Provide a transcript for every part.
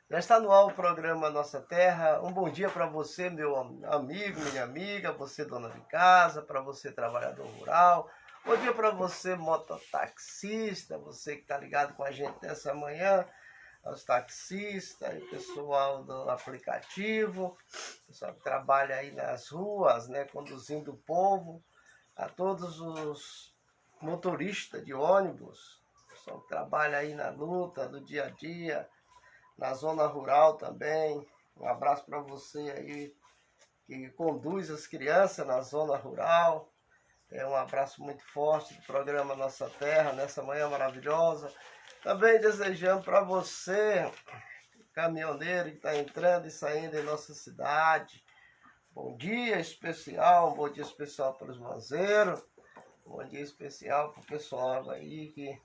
Já está no ar o programa Nossa Terra. Um bom dia para você, meu amigo, minha amiga, você dona de casa, para você trabalhador rural. Bom dia para você, mototaxista, você que está ligado com a gente nessa manhã, aos taxistas, o pessoal do aplicativo, o pessoal que trabalha aí nas ruas, né, conduzindo o povo, a todos os motoristas de ônibus, o pessoal que trabalha aí na luta do dia a dia, na zona rural também. Um abraço para você aí que conduz as crianças na zona rural. Um abraço muito forte do programa Nossa Terra, nessa manhã maravilhosa. Também desejando para você, caminhoneiro que está entrando e saindo em nossa cidade, bom dia especial, um bom dia especial para os manzeiros, um bom dia especial para o pessoal aí que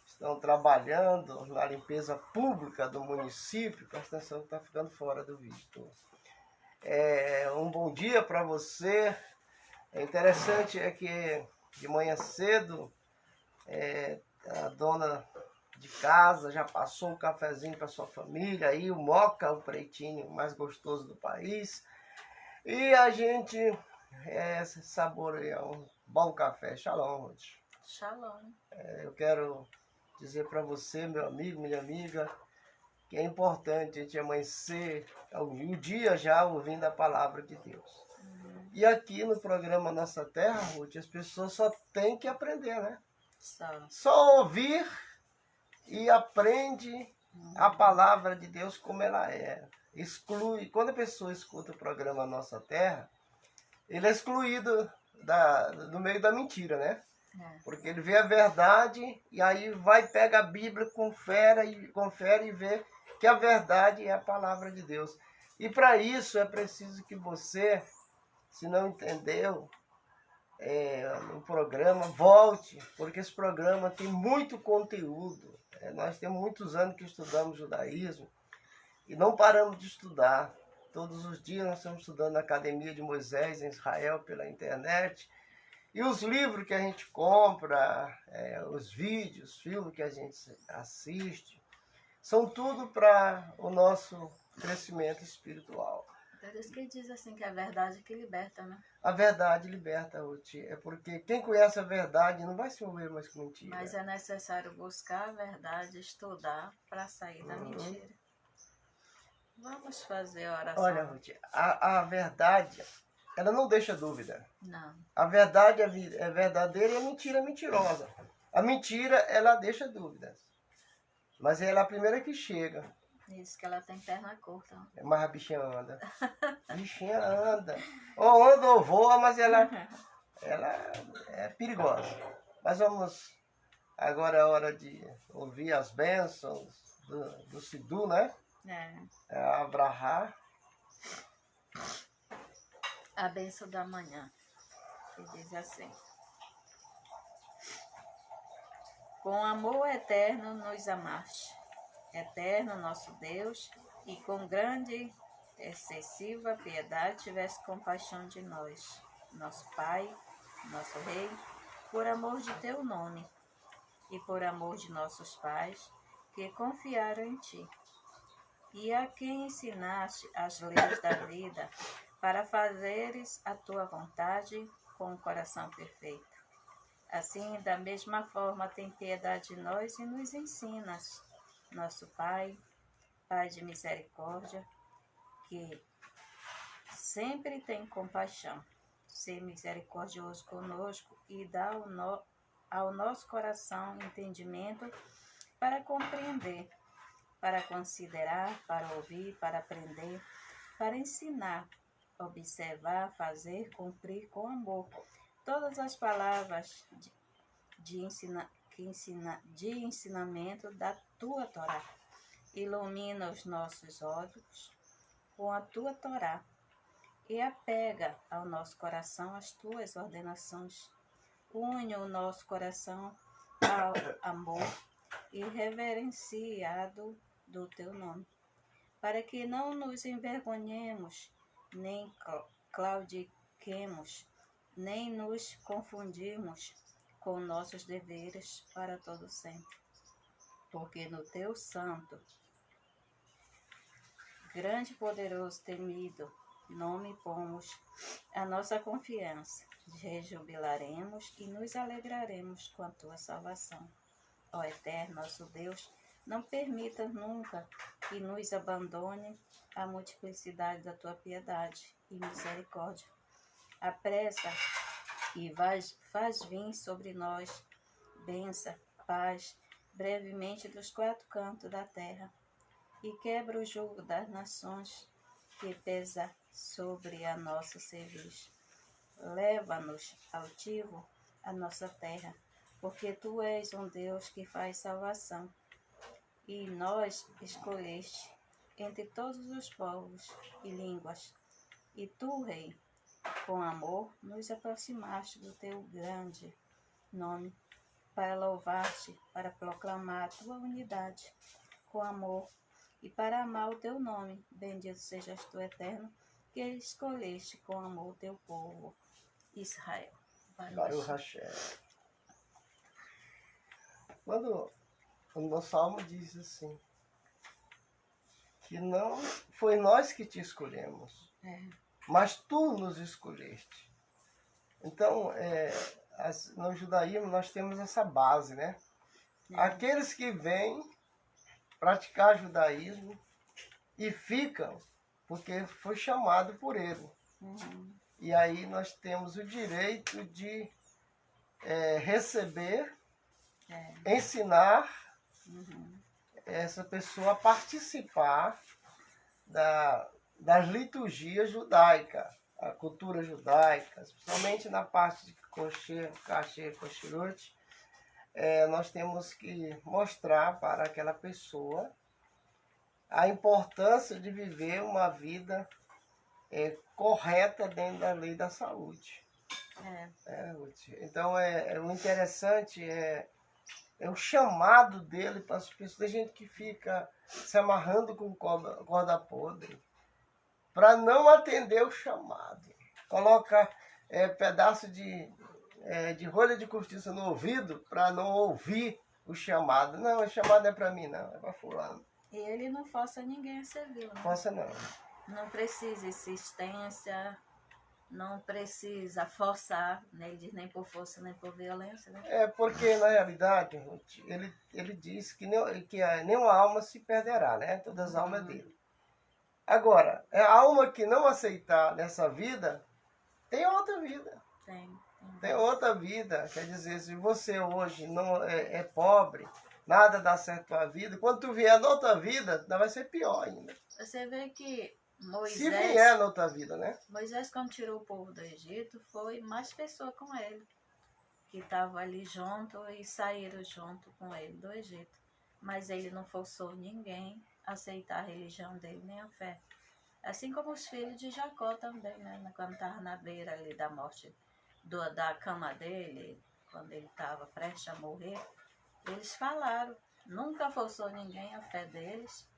estão trabalhando na limpeza pública do município. Presta atenção que está ficando fora do vídeo. Um bom dia para você. É interessante que de manhã cedo a dona de casa já passou um cafezinho para sua família, aí o moca, o pretinho mais gostoso do país. E a gente saboreia um bom café. Shalom, Ruth. Shalom. Eu quero dizer para você, meu amigo, minha amiga, que é importante a gente amanhecer o dia já ouvindo a palavra de Deus. E aqui no programa Nossa Terra, Ruth, as pessoas só têm que aprender, né? Só ouvir e aprende a palavra de Deus como ela é. Exclui. Quando a pessoa escuta o programa Nossa Terra, ele é excluído do meio da mentira, né? Porque ele vê a verdade e aí vai, pega a Bíblia, confere e vê que a verdade é a palavra de Deus. E para isso é preciso que você, se não entendeu no programa, volte, porque esse programa tem muito conteúdo. Nós temos muitos anos que estudamos judaísmo e não paramos de estudar. Todos os dias nós estamos estudando na Academia de Moisés, em Israel, pela internet. E os livros que a gente compra, os vídeos, filmes que a gente assiste, são tudo para o nosso crescimento espiritual. Por isso que diz assim que é a verdade que liberta, né? A verdade liberta, Ruth. É porque quem conhece a verdade não vai se envolver mais com mentira. Mas é necessário buscar a verdade, estudar para sair da mentira. Vamos fazer a oração. Olha, Ruth, a verdade, ela não deixa dúvida. Não. A verdade é verdadeira e a mentira é mentirosa. A mentira, ela deixa dúvidas. Mas ela é a primeira que chega. Isso, que ela tem perna curta. Mas a bichinha anda. A bichinha anda. Ou anda ou voa, mas ela é perigosa. Mas vamos... Agora é hora de ouvir as bênçãos do Sidu, né? Abrahá. A bênção da manhã, que diz assim: com amor eterno nos amaste, eterno nosso Deus, e com grande, excessiva piedade tiveste compaixão de nós, nosso Pai, nosso Rei, por amor de teu nome, e por amor de nossos pais, que confiaram em ti, e a quem ensinaste as leis da vida, para fazeres a tua vontade com o coração perfeito. Assim, da mesma forma, tem piedade de nós e nos ensinas, nosso Pai, Pai de misericórdia, que sempre tem compaixão, ser misericordioso conosco e dá ao nosso coração entendimento para compreender, para considerar, para ouvir, para aprender, para ensinar, observar, fazer, cumprir com amor todas as palavras de ensinamento da tua Torá. Ilumina os nossos olhos com a tua Torá e apega ao nosso coração as tuas ordenações. Une o nosso coração ao amor e reverenciado do teu nome, para que não nos envergonhemos, nem claudiquemos, nem nos confundirmos com nossos deveres para todo sempre. Porque no teu santo grande, poderoso, temido, nome pomos a nossa confiança. Rejubilaremos e nos alegraremos com a tua salvação. Ó Eterno, nosso Deus, não permita nunca que nos abandone a multiplicidade da tua piedade e misericórdia. Apressa e faz vir sobre nós bênção, paz, brevemente dos quatro cantos da terra, e quebra o jugo das nações que pesa sobre a nosso serviço. Leva-nos altivo a nossa terra, porque tu és um Deus que faz salvação, e nós escolheste entre todos os povos e línguas, e tu, Rei, com amor nos aproximaste do teu grande nome, para louvar-te, para proclamar a tua unidade com amor e para amar o teu nome. Bendito sejas tu, Eterno, que escolheste com amor o teu povo, Israel. Baruch Hashem. Quando o nosso salmo diz assim, que não foi nós que te escolhemos, mas tu nos escolheste. Então, no judaísmo nós temos essa base, né? Aqueles que vêm praticar judaísmo e ficam porque foi chamado por ele. E aí nós temos o direito de receber, ensinar essa pessoa a participar das liturgias judaicas, a cultura judaica, principalmente na parte de Kasher, Kosherut. Nós temos que mostrar para aquela pessoa a importância de viver uma vida correta dentro da lei da saúde. Então, o interessante é o chamado dele para as pessoas. Tem gente que fica se amarrando com corda podre para não atender o chamado. Coloca pedaço de rolha de cortiça no ouvido para não ouvir o chamado. Não, o chamado é para mim, não, é para fulano. E ele não força ninguém a servir, né? Força não. Não precisa insistência, não precisa forçar, né? Ele diz nem por força, nem por violência, né? Porque na realidade, Ruth, ele diz que nenhuma alma se perderá, né? Todas as almas é dele. Agora, a alma que não aceitar nessa vida, tem outra vida. Tem outra vida. Quer dizer, se você hoje não é pobre, nada dá certo na vida, quando tu vier na outra vida, vai ser pior ainda. Você vê que Moisés... Se vier na outra vida, né? Moisés, quando tirou o povo do Egito, foi mais pessoa com ele, que estavam ali junto e saíram junto com ele do Egito. Mas ele não forçou ninguém a aceitar a religião dele, nem a fé. Assim como os filhos de Jacó também, né? Quando estava na beira ali da morte da cama dele, quando ele estava prestes a morrer, eles falaram. Nunca forçou ninguém a fé deles,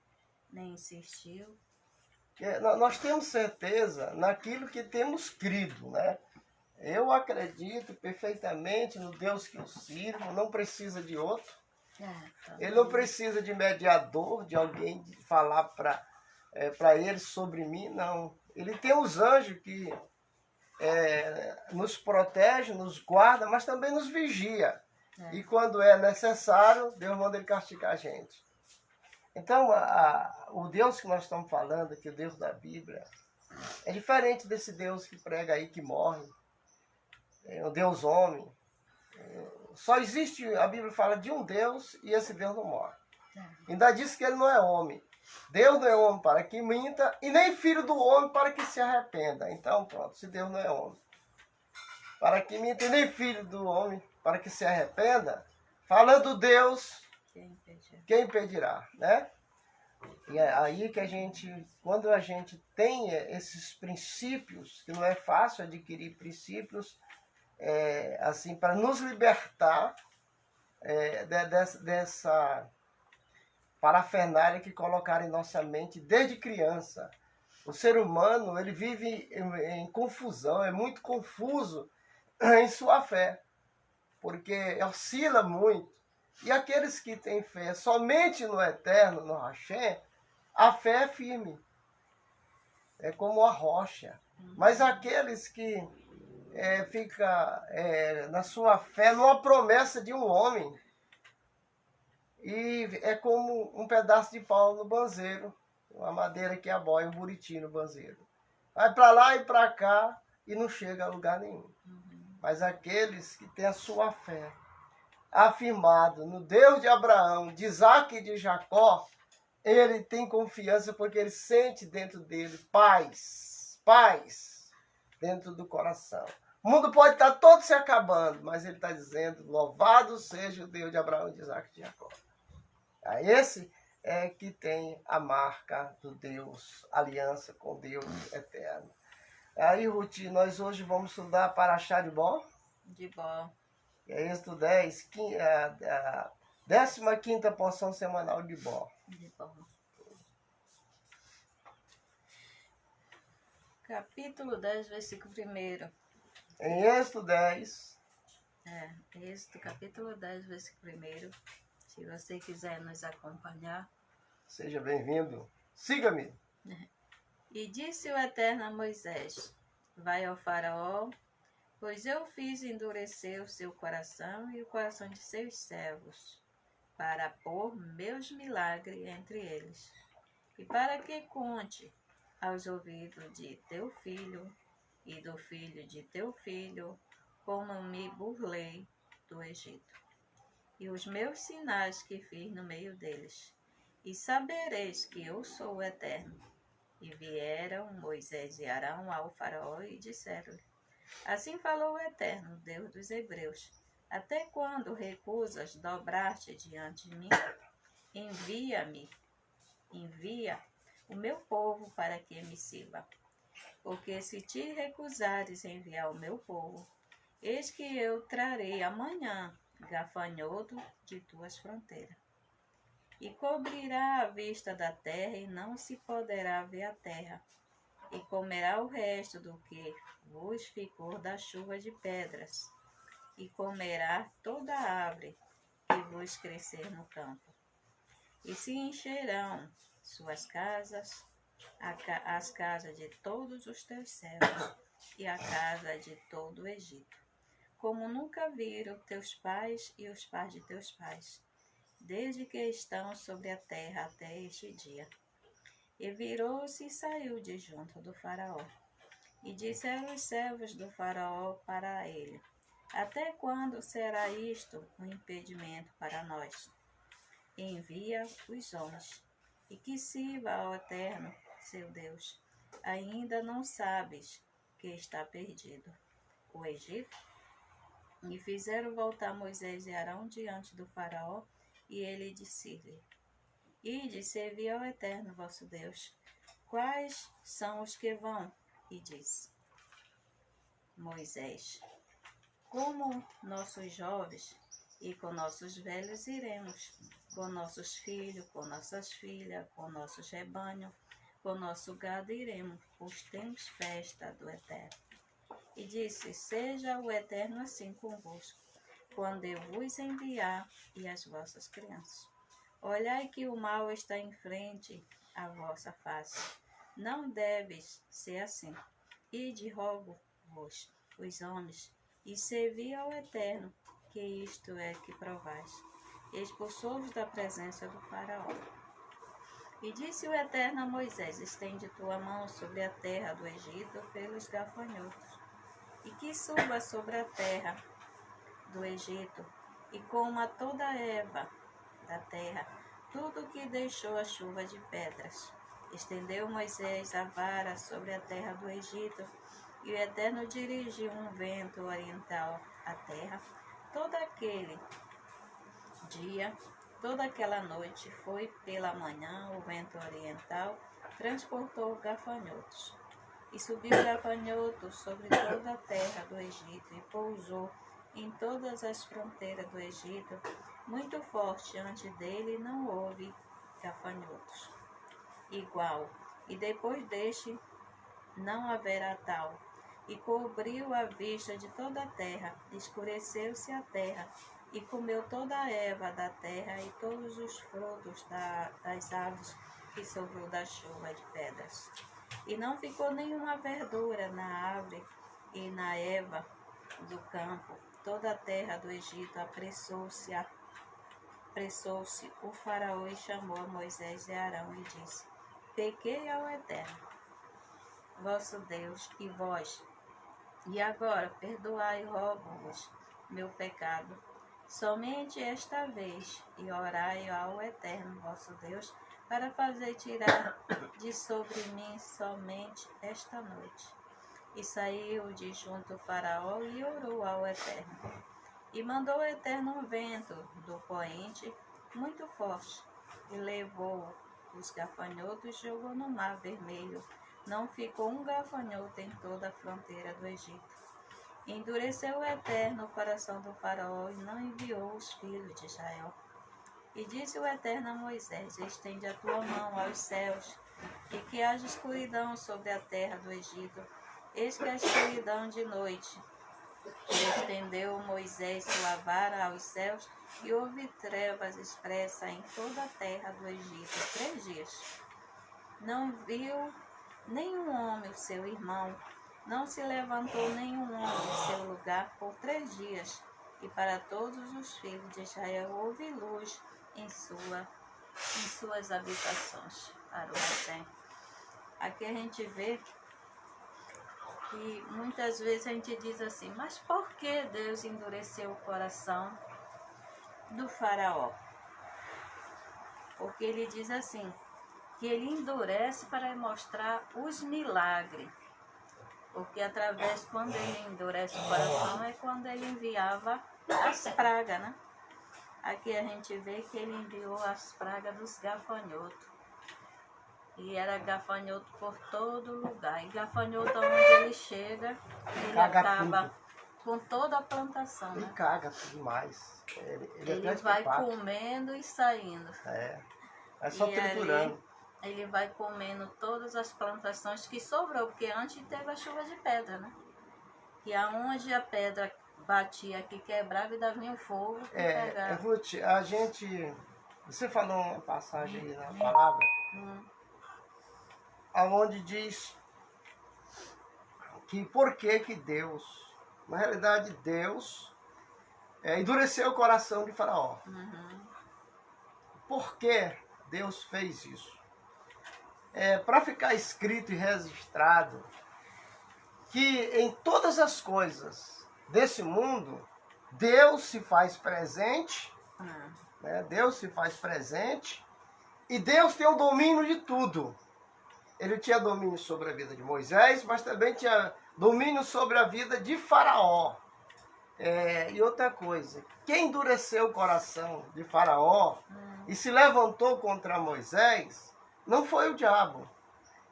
nem insistiu. Nós temos certeza naquilo que temos crido, né? Eu acredito perfeitamente no Deus que eu sirvo, não precisa de outro. Ele não precisa de mediador, de alguém falar para ele sobre mim, não. Ele tem os anjos que nos protege, nos guarda, mas também nos vigia. E quando é necessário, Deus manda ele castigar a gente. Então, o Deus que nós estamos falando, que é o Deus da Bíblia, é diferente desse Deus que prega aí, que morre. É um Deus homem. Só existe, a Bíblia fala de um Deus e esse Deus não morre. Ainda diz que ele não é homem. Deus não é homem para que minta e nem filho do homem para que se arrependa. Então, pronto, se Deus não é homem para que minta e nem filho do homem para que se arrependa, falando Deus, quem impedirá, né? E é aí que quando a gente tem esses princípios, que não é fácil adquirir princípios, assim, para nos libertar dessa parafernália que colocaram em nossa mente desde criança. O ser humano, ele vive em confusão, é muito confuso em sua fé, porque oscila muito. E aqueles que têm fé somente no Eterno, no Hashem, a fé é firme. é como a rocha. Mas aqueles que ficam na sua fé, numa promessa de um homem, e é como um pedaço de pau no banzeiro, uma madeira que aboia um buriti no banzeiro. Vai para lá e para cá e não chega a lugar nenhum. Mas aqueles que têm a sua fé afirmado no Deus de Abraão, de Isaac e de Jacó, ele tem confiança porque ele sente dentro dele paz dentro do coração. O mundo pode estar todo se acabando, mas ele está dizendo, louvado seja o Deus de Abraão, de Isaac e de Jacó. Esse é que tem a marca do Deus, aliança com Deus eterno. Aí, Ruth, nós hoje vamos estudar Paraxá de Bó. De Bó. É Êxodo 10, a 15ª porção semanal de Bó. De Bó. Capítulo 10, versículo 1. Em Êxodo 10. Êxodo, capítulo 10, versículo 1. Se você quiser nos acompanhar. Seja bem-vindo. Siga-me. E disse o Eterno a Moisés: vai ao faraó, pois eu fiz endurecer o seu coração e o coração de seus servos, para pôr meus milagres entre eles, e para que conte aos ouvidos de teu filho e do filho de teu filho, como me burlei do Egito, e os meus sinais que fiz no meio deles, e sabereis que eu sou o Eterno. E vieram Moisés e Arão ao faraó e disseram-lhe: assim falou o Eterno, Deus dos Hebreus: até quando recusas dobrar-te diante de mim? Envia o meu povo para que me sirva. Porque se te recusares enviar o meu povo, eis que eu trarei amanhã gafanhoto de tuas fronteiras. E cobrirá a vista da terra, e não se poderá ver a terra. E comerá o resto do que vos ficou da chuva de pedras. E comerá toda a árvore que vos crescer no campo. E se encherão suas casas, as casas de todos os teus servos, e a casa de todo o Egito, como nunca viram teus pais e os pais de teus pais, desde que estão sobre a terra até este dia. E virou-se e saiu de junto do faraó. E disseram os servos do faraó para ele: até quando será isto um impedimento para nós? Envia os homens, e que sirva ao Eterno, seu Deus. Ainda não sabes que está perdido o Egito? E fizeram voltar Moisés e Arão diante do faraó, e ele disse-lhe: ide servir ao Eterno vosso Deus. Quais são os que vão? E disse Moisés: como nossos jovens e com nossos velhos iremos, com nossos filhos, com nossas filhas, com nossos rebanhos, com nosso gado iremos, pois temos festa do Eterno. E disse: seja o Eterno assim convosco, quando eu vos enviar e as vossas crianças. Olhai que o mal está em frente à vossa face. Não deves ser assim. Ide, rogo-vos, os homens, e servi ao Eterno, que isto é que provais. Expulsou-vos da presença do faraó. E disse o Eterno a Moisés: estende tua mão sobre a terra do Egito pelos gafanhotos, e que suba sobre a terra do Egito, e coma toda a erva da terra, tudo que deixou a chuva de pedras. Estendeu Moisés a vara sobre a terra do Egito, e o Eterno dirigiu um vento oriental à terra. Todo aquele dia, toda aquela noite, foi pela manhã, o vento oriental transportou gafanhotos. E subiu gafanhotos sobre toda a terra do Egito, e pousou em todas as fronteiras do Egito, muito forte. Antes dele não houve gafanhotos igual, e depois deste não haverá tal. E cobriu a vista de toda a terra, escureceu-se a terra, e comeu toda a erva da terra e todos os frutos das árvores que sobrou da chuva de pedras. E não ficou nenhuma verdura na árvore e na erva do campo. Toda a terra do Egito apressou-se o faraó e chamou a Moisés e Arão e disse: Pequei ao Eterno, vosso Deus, e vós. E agora perdoai, rogo-vos, meu pecado, somente esta vez, e orai ao Eterno, vosso Deus, para fazer tirar de sobre mim somente esta noite. E saiu de junto o faraó e orou ao Eterno. E mandou o Eterno um vento do poente muito forte, e levou os gafanhotos e jogou no mar vermelho. Não ficou um gafanhoto em toda a fronteira do Egito. Endureceu o Eterno o coração do faraó e não enviou os filhos de Israel. E disse o Eterno a Moisés: Estende a tua mão aos céus, e que haja escuridão sobre a terra do Egito. Eis que a escuridão de noite. E estendeu Moisés sua vara aos céus, e houve trevas expressa em toda a terra do Egito 3 dias. Não viu nenhum homem o seu irmão, não se levantou nenhum homem em seu lugar por 3 dias, e para todos os filhos de Israel houve luz em suas habitações. Parou até. Aqui a gente vê que muitas vezes a gente diz assim, mas por que Deus endureceu o coração do faraó? Porque ele diz assim, que ele endurece para mostrar os milagres. Porque através, quando ele endurece o coração, é quando ele enviava as pragas, né? Aqui a gente vê que ele enviou as pragas dos gafanhotos. E era gafanhoto por todo lugar. E gafanhoto onde ele chega, ele acaba com toda a plantação, né? Ele caga demais. Ele vai comendo e saindo. É só triturando. Ele vai comendo todas as plantações que sobrou, porque antes teve a chuva de pedra, né? E aonde a pedra batia aqui, quebrava e dava um fogo que pegava. Ruth, você falou uma passagem aí na palavra, aonde diz que por que Deus, na realidade Deus, endureceu o coração de Faraó. Por que Deus fez isso? Para ficar escrito e registrado que em todas as coisas desse mundo, Deus se faz presente, né? Deus se faz presente e Deus tem o domínio de tudo. Ele tinha domínio sobre a vida de Moisés, mas também tinha domínio sobre a vida de Faraó. E outra coisa, quem endureceu o coração de Faraó e se levantou contra Moisés, não foi o diabo.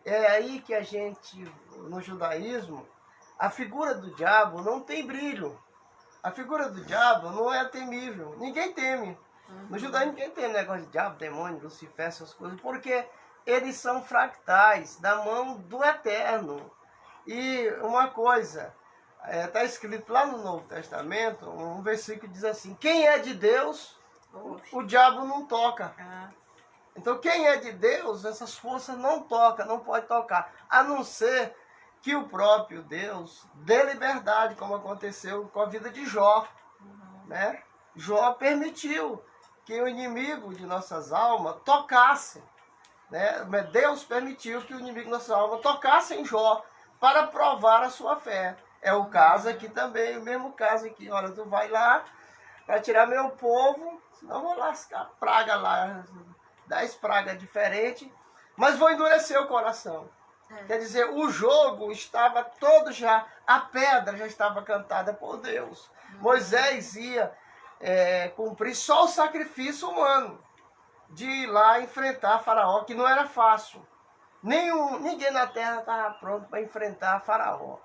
É aí que a gente, no judaísmo, a figura do diabo não tem brilho. A figura do diabo não é temível. Ninguém teme. No judaísmo ninguém tem negócio de diabo, demônio, Lucifer, essas coisas, porque eles são fractais da mão do Eterno. E uma coisa, está escrito lá no Novo Testamento, um versículo que diz assim, quem é de Deus, o diabo não toca. Então quem é de Deus, essas forças não tocam, não pode tocar, a não ser que o próprio Deus dê liberdade, como aconteceu com a vida de Jó. Né? Jó permitiu que o inimigo de nossas almas tocasse. Né? Deus permitiu que o inimigo de nossas almas tocasse em Jó para provar a sua fé. É o caso aqui também, o mesmo caso aqui. Olha, tu vai lá para tirar meu povo, senão eu vou lascar praga lá, 10 pragas diferentes, mas vou endurecer o coração. Quer dizer, o jogo estava todo já, a pedra já estava cantada por Deus. Moisés ia cumprir só o sacrifício humano de ir lá enfrentar Faraó, que não era fácil. Ninguém na terra estava pronto para enfrentar Faraó.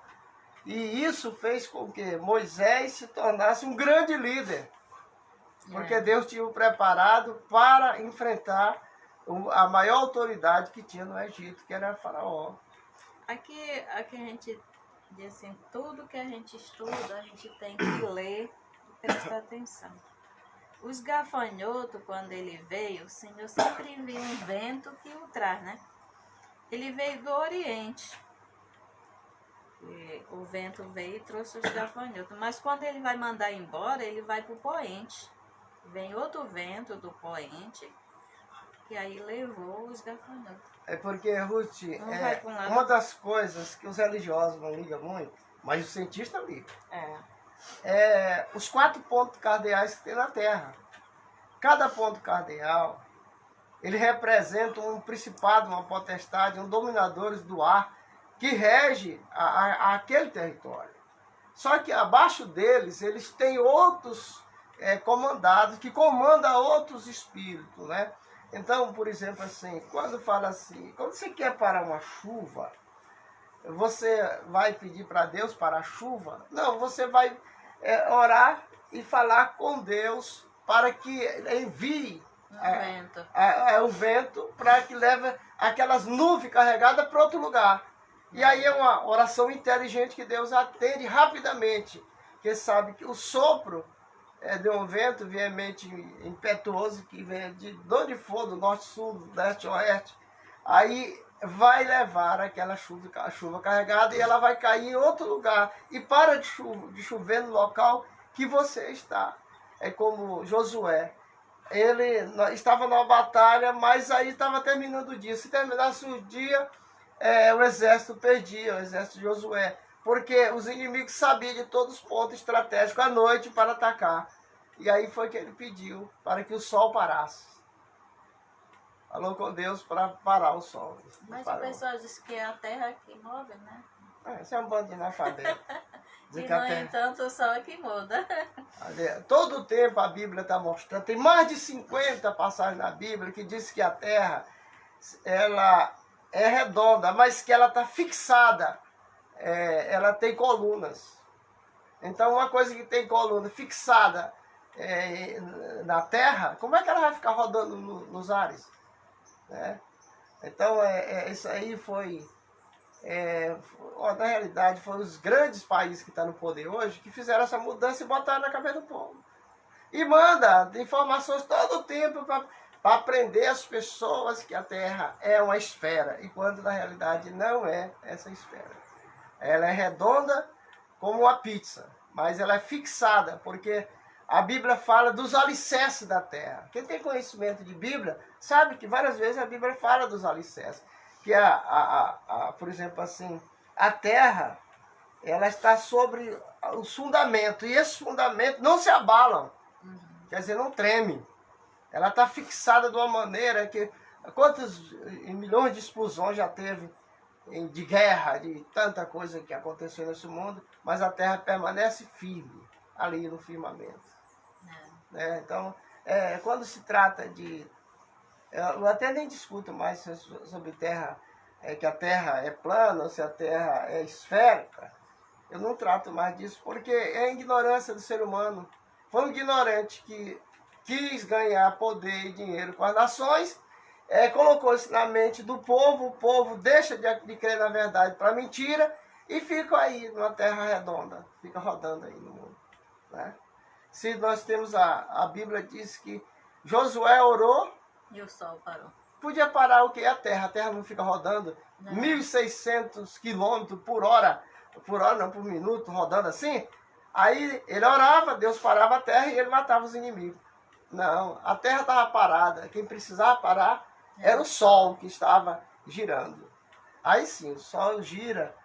E isso fez com que Moisés se tornasse um grande líder. Porque Deus tinha o preparado para enfrentar a maior autoridade que tinha no Egito, que era Faraó. Aqui a gente diz assim, tudo que a gente estuda, a gente tem que ler e prestar atenção. Os gafanhotos, quando ele veio, o Senhor sempre envia um vento que o traz, né? Ele veio do Oriente. E o vento veio e trouxe os gafanhotos. Mas quando ele vai mandar embora, ele vai para o poente. Vem outro vento do poente, que aí levou os gafanhotos. É porque, Ruth, Um vai pra um lado. uma das coisas que os religiosos não ligam muito, mas os cientistas ligam, é os 4 pontos cardeais que tem na Terra. Cada ponto cardeal, ele representa um principado, uma potestade, um dominadores do ar que rege aquele território. Só que abaixo deles, eles têm outros comandados, que comandam outros espíritos, né? Então, por exemplo, assim, quando fala assim, quando você quer parar uma chuva, você vai pedir para Deus parar a chuva? Não, você vai orar e falar com Deus para que envie o vento para que leve aquelas nuvens carregadas para outro lugar. E aí é uma oração inteligente que Deus atende rapidamente, porque sabe que o sopro de um vento veemente impetuoso que vem de onde for, do norte, sul, do leste, oeste, aí vai levar aquela chuva carregada e ela vai cair em outro lugar e para de chover no local que você está. É como Josué. Ele estava numa batalha, mas aí estava terminando o dia. Se terminasse o dia, o exército perdia, o exército de Josué. Porque os inimigos sabiam de todos os pontos estratégicos à noite para atacar. E aí foi que ele pediu para que o sol parasse. Falou com Deus para parar o sol. Mas o pessoal disse que é a terra que move, né? Isso é um bando de analfabeto. E no entanto o sol é que muda. Todo o tempo a Bíblia está mostrando, tem mais de 50 passagens na Bíblia que diz que a terra ela é redonda, mas que ela está fixada, ela tem colunas. Então uma coisa que tem coluna fixada na terra, como é que ela vai ficar rodando nos ares? Né? Então isso aí foi... na realidade foram os grandes países que estão no poder hoje que fizeram essa mudança e botaram na cabeça do povo. E manda informações todo o tempo para aprender as pessoas que a Terra é uma esfera, e quando na realidade não é essa esfera. Ela é redonda como uma pizza, mas ela é fixada, porque a Bíblia fala dos alicerces da Terra. Quem tem conhecimento de Bíblia sabe que várias vezes a Bíblia fala dos alicerces. Que por exemplo, assim, a terra, ela está sobre os fundamentos, e esses fundamentos não se abalam, quer dizer, não tremem. Ela está fixada de uma maneira que, quantos milhões de explosões já teve de guerra, de tanta coisa que aconteceu nesse mundo, mas a terra permanece firme, ali no firmamento. Então, quando se trata de... Eu até nem discuto mais sobre terra, que a Terra é plana ou se a Terra é esférica. Eu não trato mais disso, porque é a ignorância do ser humano. Foi um ignorante que quis ganhar poder e dinheiro com as nações, colocou isso na mente do povo, o povo deixa de crer na verdade para mentira e fica aí numa terra redonda, fica rodando aí no mundo. Né? Se nós temos a Bíblia diz que Josué orou, e o sol parou. Podia parar o que? A terra não fica rodando 1.600 quilômetros por hora não, por minuto, rodando assim. Aí ele orava, Deus parava a terra e ele matava os inimigos. Não, a terra estava parada, quem precisava parar era o sol que estava girando. Aí sim, o sol gira,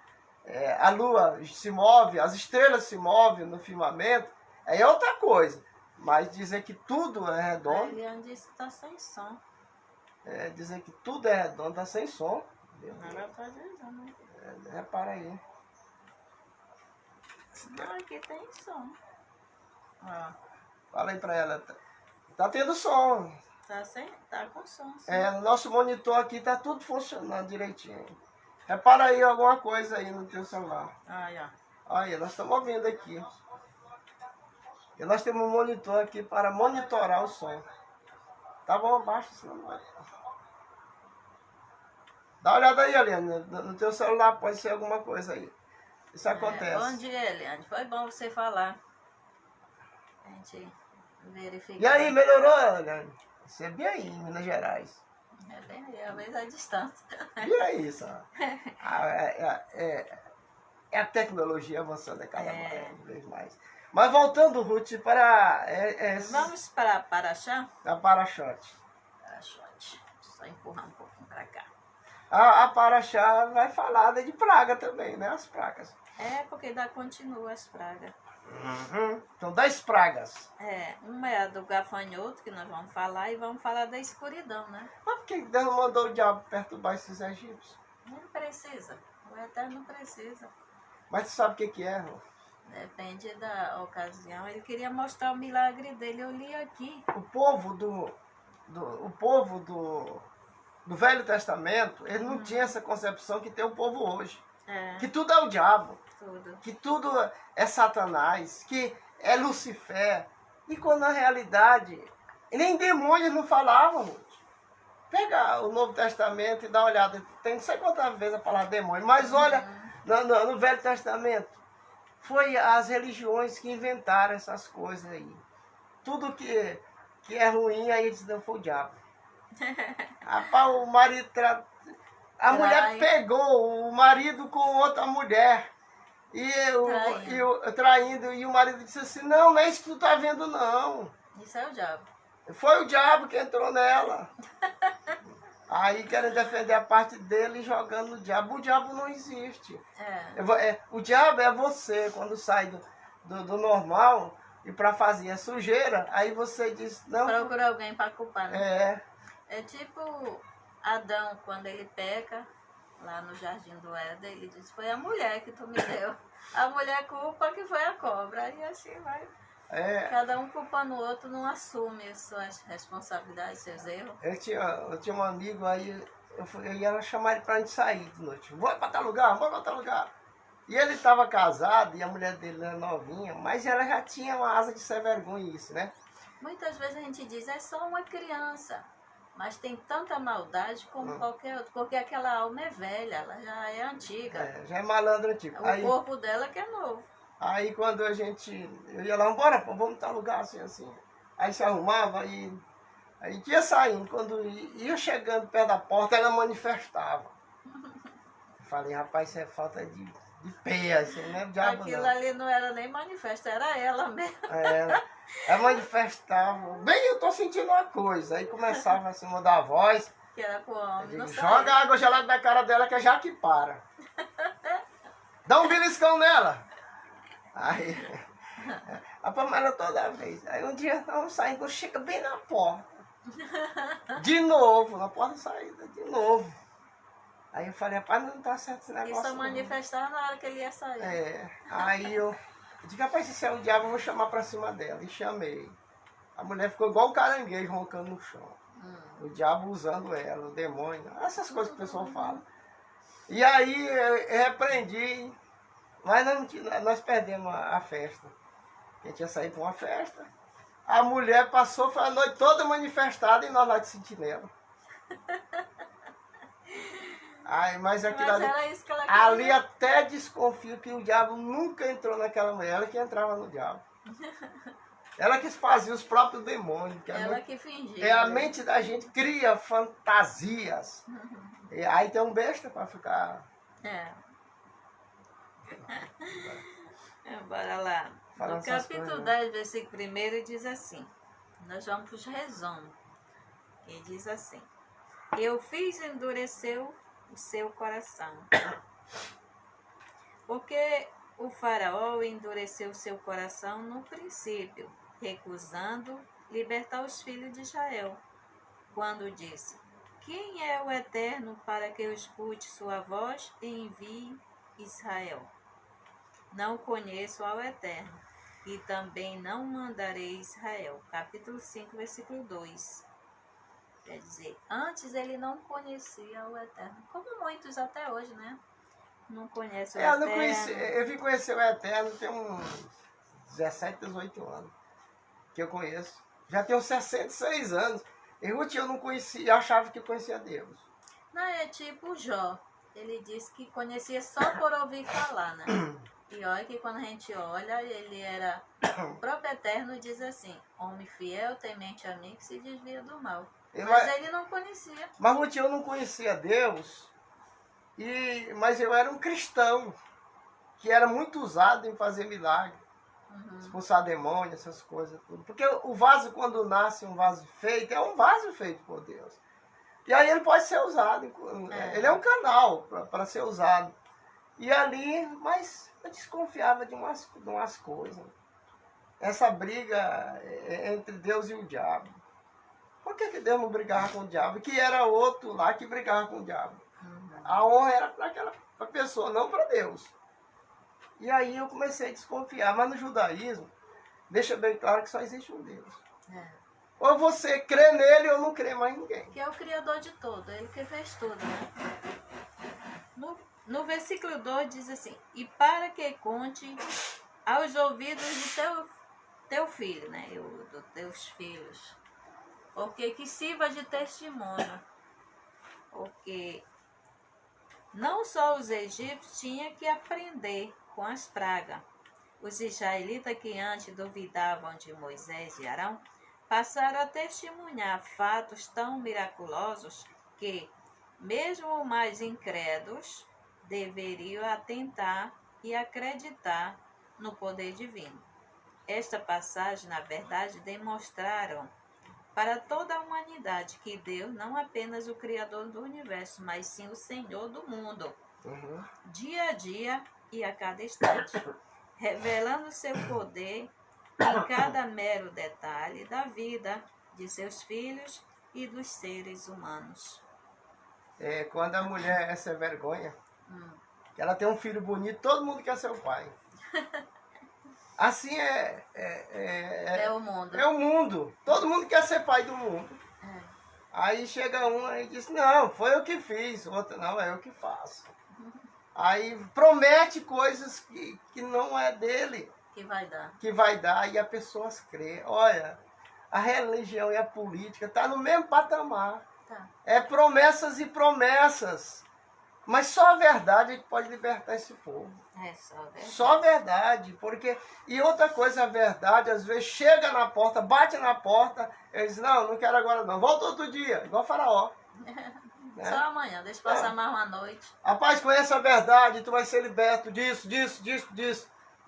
a lua se move, as estrelas se movem no firmamento, aí é outra coisa. Mas dizer que tudo é redondo... Eliane disse que está sem som. Dizer que tudo é redondo, está sem som. Ela está dizendo. Repara aí. Não, aqui tem som. Fala aí para ela. Tá tendo som. Tá com som. Sim. No nosso monitor aqui tá tudo funcionando direitinho. Repara aí alguma coisa aí no teu celular. Olha, nós estamos ouvindo aqui. E nós temos um monitor aqui para monitorar o som. Tá bom, abaixa, senão não vai. Dá uma olhada aí, Eliane. No teu celular pode ser alguma coisa aí. Isso acontece. Bom dia, Eliane. Foi bom você falar. A gente verificar. E aí, melhorou, Eliane? Você é bem aí, em Minas Gerais. É bem aí, às vezes a distância. Vira isso, ó. É a tecnologia avançando a cada vez mais. Mas voltando, Ruth, para Vamos para Paraxá? a Parachote. Parachote. Só empurrar um pouquinho para cá. A Paraxá vai falar de praga também, né? As pragas. É, porque ainda continua as pragas. Uhum. São 10 pragas. Uma é a do gafanhoto, que nós vamos falar, e vamos falar da escuridão, né? Mas por que Deus não mandou o diabo perturbar esses egípcios? Não precisa. O Eterno não precisa. Mas tu sabe o que é, Ruth? Depende da ocasião. Ele queria mostrar o milagre dele. Eu li aqui. O povo do Velho Testamento, ele não tinha essa concepção que tem o povo hoje. Que tudo é o diabo. Tudo. Que tudo é Satanás, que é Lucifer. E quando na realidade, nem demônios não falavam. Pega o Novo Testamento e dá uma olhada. Tem não sei quantas vezes a palavra demônio, mas olha, no Velho Testamento, foi as religiões que inventaram essas coisas aí. Tudo que é ruim, aí eles não foi o diabo. Rapaz, o marido a mulher pegou o marido com outra mulher. Traindo. E o marido disse assim, não é isso que tu tá vendo, não. Isso é o diabo. Foi o diabo que entrou nela. Aí querem defender a parte dele jogando no diabo. O diabo não existe. O diabo é você, quando sai do normal e para fazer a sujeira, aí você diz... não. Procura alguém para culpar, né? É tipo Adão, quando ele peca, lá no Jardim do Éden, ele diz, foi a mulher que tu me deu. A mulher culpa que foi a cobra. E assim vai. Cada um culpando o outro, não assume suas responsabilidades, seus erros. Eu tinha um amigo aí, eu ia chamar ele pra gente sair de noite. Vamos pra tal lugar, vamos pra tal lugar. E ele estava casado e a mulher dele era novinha, mas ela já tinha uma asa de ser vergonha isso, né? Muitas vezes a gente diz, é só uma criança. Mas tem tanta maldade como qualquer outra, porque aquela alma é velha, ela já é antiga. Já é malandro antigo. O corpo dela que é novo. Aí quando eu ia lá, bora, vamos tal lugar, assim. Aí se arrumava e aí ia saindo. Quando ia chegando perto da porta, ela manifestava. Eu falei, rapaz, isso é falta de peia, isso não é diabo. Aquilo ali não era nem manifesto, era ela mesmo. Ela manifestava, bem, eu tô sentindo uma coisa. Aí começava assim, mudar a voz. Que era com o homem, não joga água gelada na cara dela que é já que para. Dá um beliscão nela. Aí, a Pamela toda vez. Aí um dia nós saímos, chega bem na porta. De novo, na porta da saída, de novo. Aí eu falei, rapaz, não tá certo esse negócio. Isso manifestava na hora que ele ia sair. Aí eu digo, rapaz, se isso é o diabo, eu vou chamar pra cima dela. E chamei. A mulher ficou igual um caranguejo roncando no chão. O diabo usando ela, o demônio. Essas coisas que o pessoal fala. E aí eu repreendi. Mas nós perdemos a festa. A gente ia sair para uma festa. A mulher passou, foi a noite toda manifestada e nós lá de sentinela. Mas era isso que ela queria. Ali até desconfio que o diabo nunca entrou naquela mulher. Ela que entrava no diabo. Ela que fazia os próprios demônios. Ela que fingia. A mente da gente cria fantasias. E aí tem um besta para ficar... Bora lá. No capítulo 10, versículo 1, diz assim. Nós vamos para os resumos. E diz assim. Eu fiz endurecer o seu coração. Porque o faraó endureceu o seu coração no princípio, recusando libertar os filhos de Israel. Quando disse, quem é o Eterno para que eu escute sua voz e envie Israel? Não conheço ao Eterno, e também não mandarei Israel. Capítulo 5, versículo 2. Quer dizer, antes ele não conhecia o Eterno, como muitos até hoje, né? Não conhece o Eterno. Eu vim conhecer o Eterno tem uns 17, 18 anos, que eu conheço. Já tenho 66 anos. E Ruth, eu não conhecia, eu achava que conhecia Deus. Não, é tipo Jó. Ele disse que conhecia só por ouvir falar, né? E olha que quando a gente olha, ele era... O próprio Eterno diz assim, homem fiel, temente a mim, que se desvia do mal. Mas ele não conhecia. Mas Ruth, eu não conhecia Deus, mas eu era um cristão, que era muito usado em fazer milagre, expulsar demônio, essas coisas tudo. Porque o vaso, quando nasce um vaso feito, é um vaso feito por Deus. E aí ele pode ser usado, ele é um canal para ser usado. E ali, mas eu desconfiava de umas coisas. Essa briga entre Deus e o diabo. Por que Deus não brigava com o diabo? Que era outro lá que brigava com o diabo. A honra era para aquela pessoa, não para Deus. E aí eu comecei a desconfiar. Mas no judaísmo, deixa bem claro que só existe um Deus. Ou você crê nele ou não crê mais ninguém. Que é o Criador de tudo, ele que fez tudo, né? No versículo 2 diz assim: e para que conte aos ouvidos do teu filho, né? Dos teus filhos. Porque que sirva de testemunho. Porque não só os egípcios tinham que aprender com as pragas. Os israelitas que antes duvidavam de Moisés e Arão passaram a testemunhar fatos tão miraculosos que, mesmo os mais incrédulos, deveriam atentar e acreditar no poder divino. Esta passagem, na verdade, demonstraram para toda a humanidade que Deus não é apenas o Criador do universo, mas sim o Senhor do mundo, dia a dia e a cada instante, revelando seu poder em cada mero detalhe da vida de seus filhos e dos seres humanos. Quando a mulher é sem vergonha, que ela tem um filho bonito, todo mundo quer ser o pai. Assim É o mundo. É o mundo. Todo mundo quer ser pai do mundo. Aí chega um e diz, não, foi eu que fiz. O outro, não, é eu que faço. Aí promete coisas que não é dele. Que vai dar e as pessoas crê. Olha, a religião e a política tá no mesmo patamar. É promessas e promessas. Mas só a verdade é que pode libertar esse povo. Só a verdade. Só a verdade. Porque... E outra coisa, a verdade, às vezes chega na porta, bate na porta, eles dizem, não quero agora não. Volta outro dia, igual Faraó. Né? Só amanhã, deixa passar mais uma noite. Rapaz, conhece a verdade, tu vai ser liberto disso.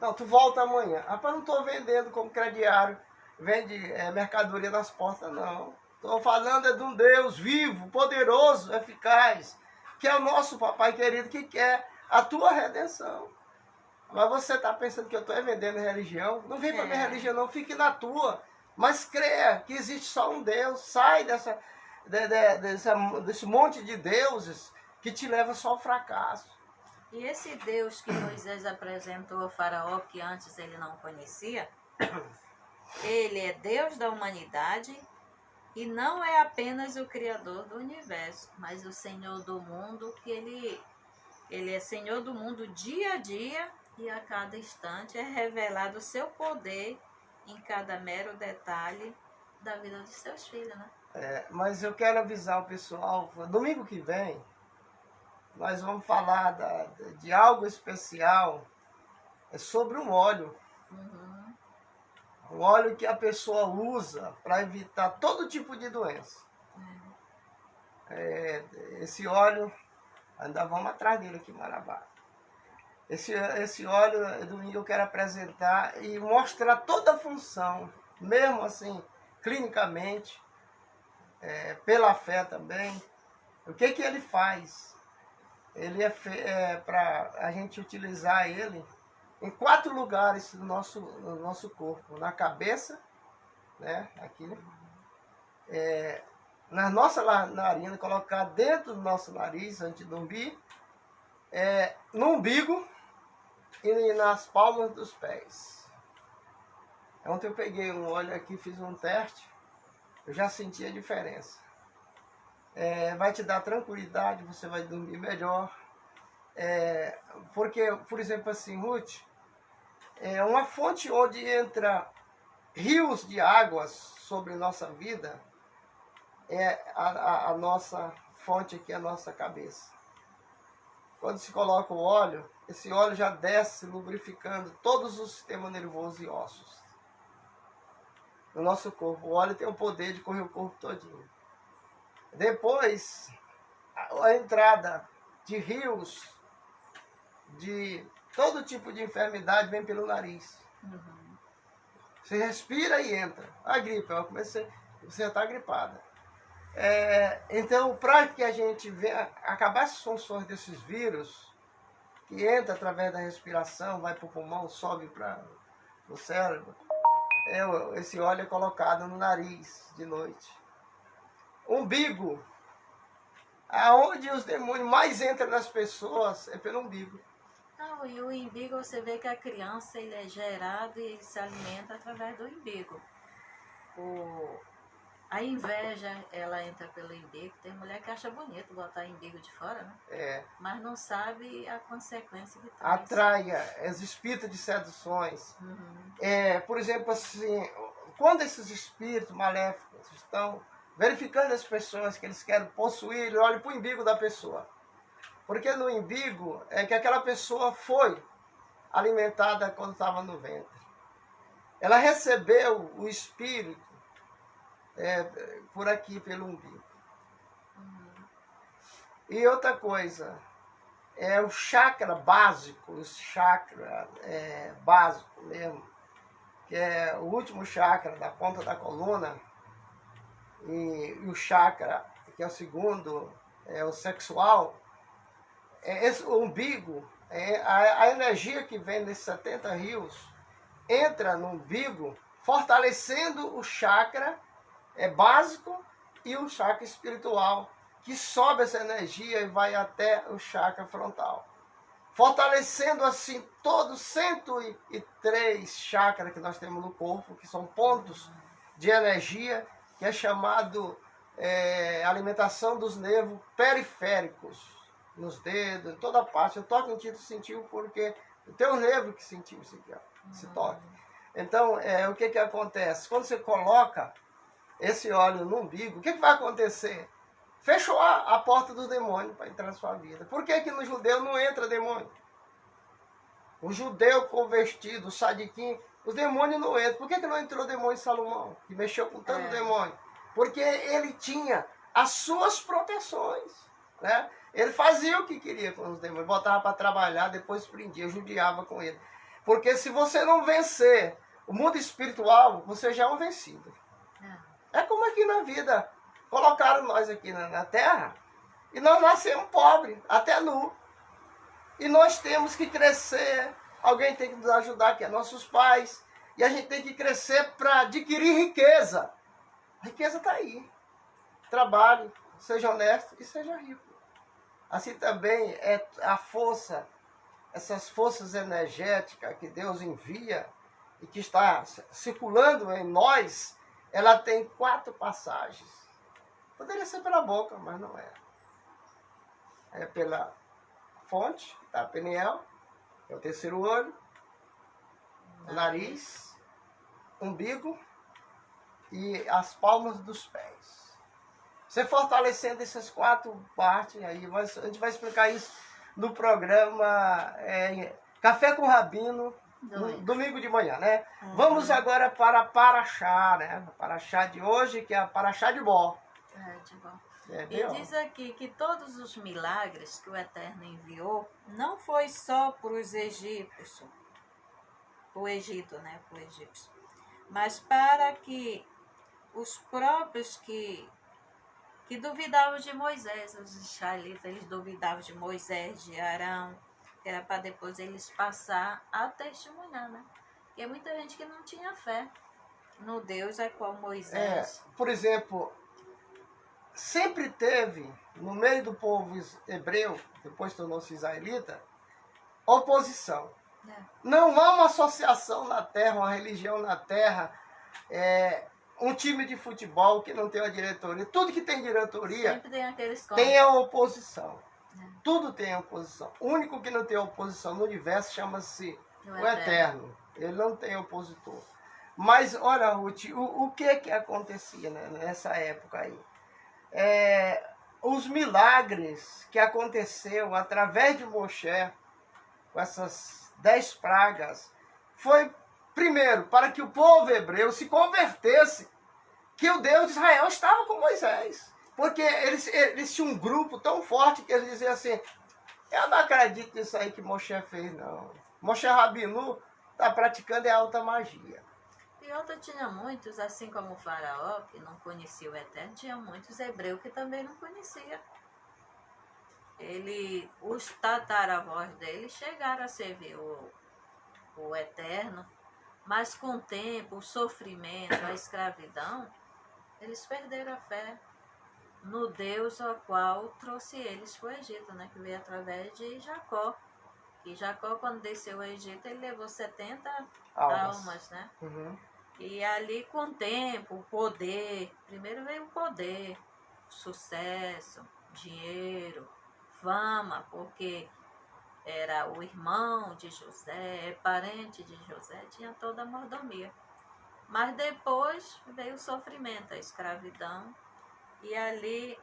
Não, tu volta amanhã. Rapaz, não estou vendendo como crediário, vende mercadoria nas portas, não. Estou falando de um Deus vivo, poderoso, eficaz, que é o nosso papai querido, que quer a tua redenção. Mas você está pensando que eu estou vendendo religião? Não vem para minha religião, não. Fique na tua. Mas creia que existe só um Deus. Sai desse monte de deuses que te leva só ao fracasso. E esse Deus que Moisés apresentou ao faraó, que antes ele não conhecia, ele é Deus da humanidade e não é apenas o Criador do universo, mas o Senhor do mundo, que ele é Senhor do mundo dia a dia e a cada instante é revelado o seu poder em cada mero detalhe da vida dos seus filhos, né? Mas eu quero avisar o pessoal, domingo que vem, nós vamos falar de algo especial, sobre um óleo. Um óleo que a pessoa usa para evitar todo tipo de doença. Esse óleo, ainda vamos atrás dele aqui em Marabá. Esse óleo, domingo eu quero apresentar e mostrar toda a função, mesmo assim, clinicamente, pela fé também. O que ele faz? Ele é para a gente utilizar ele em 4 lugares no nosso corpo. Na cabeça, né? Aqui, na nossa narina, colocar dentro do nosso nariz, antes do umbigo, no umbigo e nas palmas dos pés. Ontem eu peguei um óleo aqui, fiz um teste, eu já senti a diferença. Vai te dar tranquilidade, você vai dormir melhor. Porque, por exemplo, assim, Ruth, uma fonte onde entra rios de águas sobre nossa vida a nossa fonte aqui, a nossa cabeça. Quando se coloca o óleo, esse óleo já desce lubrificando todos os sistemas nervosos e ossos no nosso corpo. O óleo tem o poder de correr o corpo todinho. Depois, a entrada de rios, de todo tipo de enfermidade vem pelo nariz. Uhum. Você respira e entra. A gripe, eu comecei, você já está gripada. Então, para que a gente venha acabar as funções desses vírus, que entra através da respiração, vai para o pulmão, sobe para o cérebro, esse óleo é colocado no nariz de noite. Umbigo, aonde os demônios mais entram nas pessoas é pelo umbigo. Não, e o umbigo, você vê que a criança ele é gerado e se alimenta através do umbigo. A inveja, ela entra pelo umbigo. Tem mulher que acha bonito botar o umbigo de fora, né? Mas não sabe a consequência que traz. Atraia os espíritos de seduções. Uhum. Por exemplo, assim, quando esses espíritos maléficos estão verificando as pessoas que eles querem possuir, ele olha para o umbigo da pessoa. Porque no umbigo é que aquela pessoa foi alimentada quando estava no ventre. Ela recebeu o espírito por aqui, pelo umbigo. Uhum. E outra coisa, é o chakra básico, o chakra básico mesmo, que é o último chakra da ponta da coluna, e o chakra, que é o segundo, é o sexual. O umbigo, a energia que vem desses 70 rios, entra no umbigo, fortalecendo o chakra básico e o chakra espiritual, que sobe essa energia e vai até o chakra frontal. Fortalecendo assim todos 103 chakras que nós temos no corpo, que são pontos de energia, que é chamado alimentação dos nervos periféricos, nos dedos, em toda parte. Eu toco em ti, tu sentiu, porque tem um nervo que sentiu esse toque. Então, o que acontece? Quando você coloca esse óleo no umbigo, o que vai acontecer? Fechou a porta do demônio para entrar na sua vida. Por que no judeu não entra demônio? O judeu convertido, o sadiquim, os demônios não entram. Por que não entrou demônio em Salomão, que mexeu com tanto demônio? Porque ele tinha as suas proteções, né? Ele fazia o que queria com os demônios, botava para trabalhar, depois prendia, judiava com ele. Porque se você não vencer o mundo espiritual, você já é um vencido. É como aqui na vida. Colocaram nós aqui na terra e nós nascemos pobres, até nu. E nós temos que crescer. Alguém tem que nos ajudar, que é nossos pais. E a gente tem que crescer para adquirir riqueza. A riqueza está aí. Trabalhe, seja honesto e seja rico. Assim também é a força, essas forças energéticas que Deus envia e que está circulando em nós, ela tem 4 passagens. Poderia ser pela boca, mas não é. É pela fonte, tá? Peniel, é o terceiro olho, nariz, umbigo e as palmas dos pés. Você fortalecendo essas 4 partes, aí a gente vai explicar isso no programa Café com Rabino, domingo de manhã, né? Uhum. Vamos agora para a Paraxá, né? A Paraxá de hoje, que é a Paraxá de Bó. De Bó. E diz aqui que todos os milagres que o Eterno enviou não foi só para os egípcios, o Egito, né? Para o egípcio, mas para que os próprios que duvidavam de Moisés, os israelitas, eles duvidavam de Moisés, de Arão, que era para depois eles passar a testemunhar, né? E muita gente que não tinha fé no Deus a qual Moisés... Por exemplo, sempre teve, no meio do povo hebreu, depois tornou-se israelita, oposição. Não há uma associação na terra, uma religião na terra, um time de futebol que não tem uma diretoria. Tudo que tem diretoria sempre tem aqueles tem a oposição. Tudo tem oposição. O único que não tem oposição no universo chama-se o Eterno. Ele não tem opositor. Mas, olha, Ruth, o que acontecia, né, nessa época aí? Os milagres que aconteceram através de Moshe, com essas 10 pragas, foi, primeiro, para que o povo hebreu se convertesse, que o Deus de Israel estava com Moisés. Porque eles tinham um grupo tão forte que eles diziam assim, eu não acredito nisso aí que Moshe fez, não. Moshe Rabinu está praticando alta magia. E outra, tinha muitos, assim como o faraó, que não conhecia o Eterno, tinha muitos hebreus que também não conheciam. Os tataravós dele chegaram a servir o Eterno, mas com o tempo, o sofrimento, a escravidão, eles perderam a fé no Deus ao qual trouxe eles para o Egito, né? Que veio através de Jacó. E Jacó, quando desceu ao Egito, ele levou 70 almas, né? Uhum. E ali, com o tempo, o poder, primeiro veio o poder, sucesso, dinheiro, fama, porque era o irmão de José, parente de José, tinha toda a mordomia. Mas depois veio o sofrimento, a escravidão, e ali,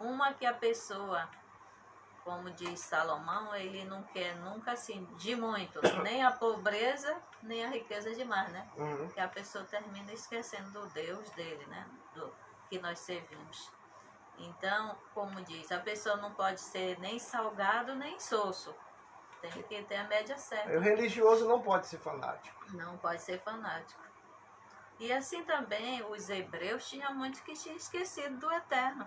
uma que a pessoa, como diz Salomão, ele não quer nunca assim, de muito, nem a pobreza, nem a riqueza demais, né? Uhum. Que a pessoa termina esquecendo do Deus dele, né? Do que nós servimos. Então, como diz, a pessoa não pode ser nem salgado, nem soço. Tem que ter a média certa. O religioso não pode ser fanático. Não pode ser fanático. E assim também, os hebreus tinham muitos que tinham esquecido do Eterno.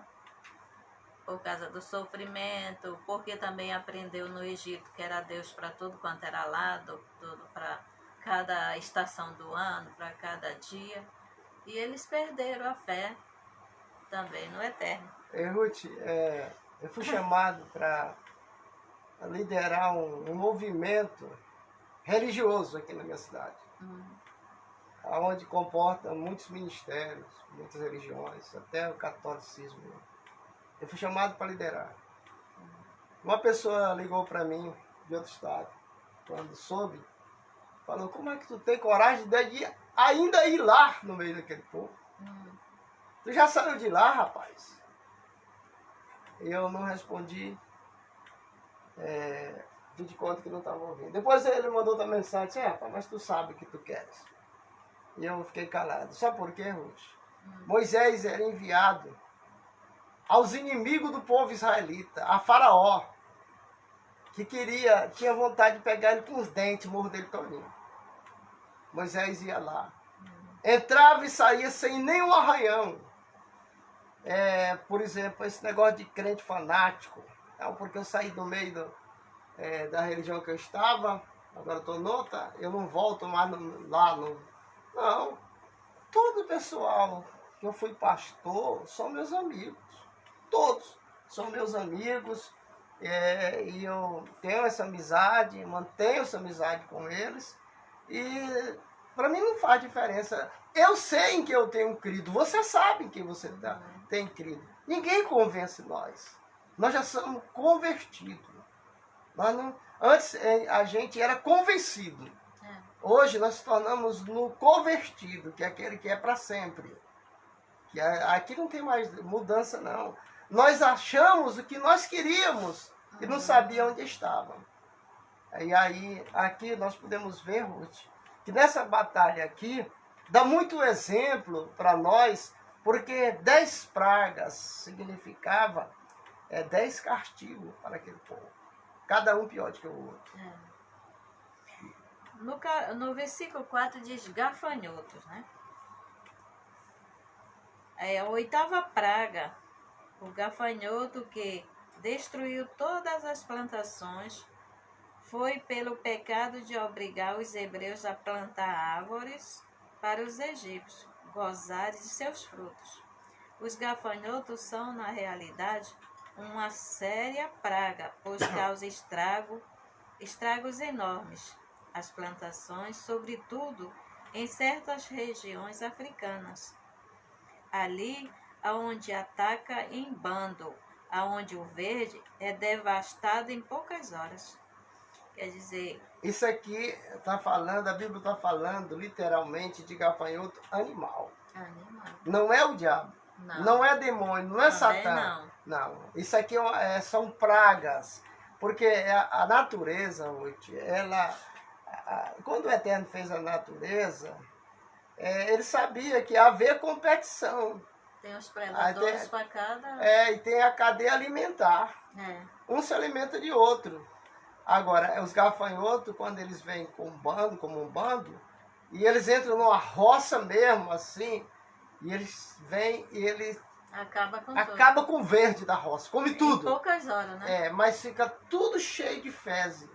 Por causa do sofrimento, porque também aprendeu no Egito que era Deus para tudo quanto era lado, tudo para cada estação do ano, para cada dia. E eles perderam a fé também no Eterno. Ruth, eu fui chamado para liderar um movimento religioso aqui na minha cidade, onde comporta muitos ministérios, muitas religiões, até o catolicismo. Eu fui chamado para liderar. Uma pessoa ligou para mim de outro estado, quando soube, falou, como é que tu tem coragem de ainda ir lá no meio daquele povo? Tu já saiu de lá, rapaz? E eu não respondi, de conta que não estava ouvindo. Depois ele mandou outra mensagem, disse, rapaz, mas tu sabe o que tu queres. E eu fiquei calado. Sabe por quê, Ruth? Moisés era enviado aos inimigos do povo israelita, a Faraó, que tinha vontade de pegar ele com os dentes, morder ele todinho. Moisés ia lá. Entrava e saía sem nenhum arranhão. Por exemplo, esse negócio de crente fanático. Não, porque eu saí do meio da religião que eu estava, agora estou noutra, eu não volto mais lá. Não. Todo o pessoal que eu fui pastor são meus amigos. Todos são meus amigos. E eu tenho essa amizade, mantenho essa amizade com eles. E para mim não faz diferença. Eu sei em que eu tenho crido. Você sabe em que você tem crido. Ninguém convence nós. Nós já somos convertidos. Antes a gente era convencido. Hoje nós nos tornamos no convertido, que é aquele que é para sempre. Aqui não tem mais mudança, não. Nós achamos o que nós queríamos e não sabíamos onde estavam. E aí, aqui nós podemos ver, Ruth, que nessa batalha aqui, dá muito exemplo para nós, porque 10 pragas significava 10 castigos para aquele povo. Cada um pior do que o outro. No versículo 4 diz gafanhotos, né? A 8ª praga, o gafanhoto que destruiu todas as plantações, foi pelo pecado de obrigar os hebreus a plantar árvores para os egípcios gozarem de seus frutos. Os gafanhotos são, na realidade, uma séria praga, pois causa estragos enormes às plantações, sobretudo em certas regiões africanas. Ali, aonde ataca em bando, aonde o verde é devastado em poucas horas. Quer dizer... Isso aqui está falando, a Bíblia está falando literalmente de gafanhoto animal. Não é o diabo. Não é demônio, não é Satã. Não. Isso aqui são pragas. Porque a natureza, quando o Eterno fez a natureza, ele sabia que ia haver competição. Tem os predadores para cada... e tem a cadeia alimentar. Um se alimenta de outro. Agora, os gafanhotos, quando eles vêm com um bando, como um bando, e eles entram numa roça mesmo, assim, e eles vêm e eles acaba com o verde da roça, come tudo. Em poucas horas, né? Mas fica tudo cheio de fezes.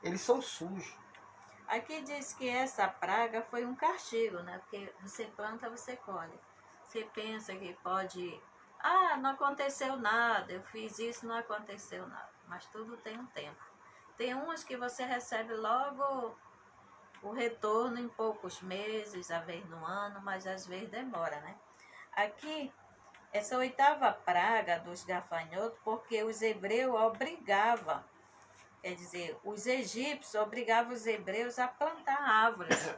Eles são sujos. Aqui diz que essa praga foi um castigo, né? Porque você planta, você colhe. Você pensa que pode... não aconteceu nada, eu fiz isso, não aconteceu nada. Mas tudo tem um tempo. Tem umas que você recebe logo o retorno em poucos meses, às vezes no ano, mas às vezes demora, né? Aqui, essa 8ª praga dos gafanhotos, porque os hebreus obrigavam, quer dizer, os egípcios obrigavam os hebreus a plantar árvores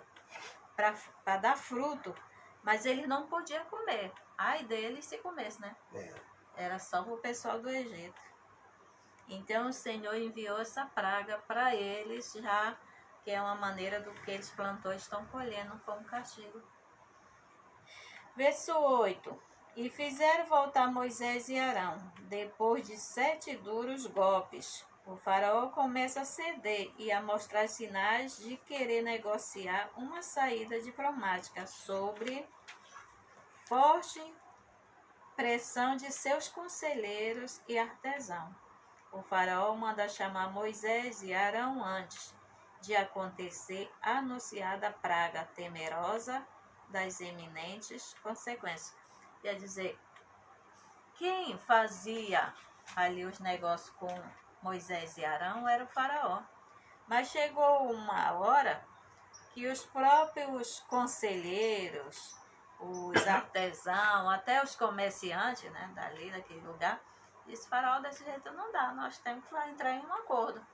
para dar fruto, mas eles não podiam comer. Ai deles se comesse, né? Era só para o pessoal do Egito. Então o Senhor enviou essa praga para eles, já que é uma maneira do que eles plantou estão colhendo como castigo. Verso 8. E fizeram voltar Moisés e Arão, depois de 7 duros golpes. O faraó começa a ceder e a mostrar sinais de querer negociar uma saída diplomática sobre forte pressão de seus conselheiros e artesãos. O faraó manda chamar Moisés e Arão antes de acontecer a anunciada praga temerosa das eminentes consequências. Quer dizer, quem fazia ali os negócios com Moisés e Arão era o faraó. Mas chegou uma hora que os próprios conselheiros, os artesãos, até os comerciantes, né, dali, daquele lugar, disse: faraó, desse jeito não dá, nós temos que entrar em um acordo.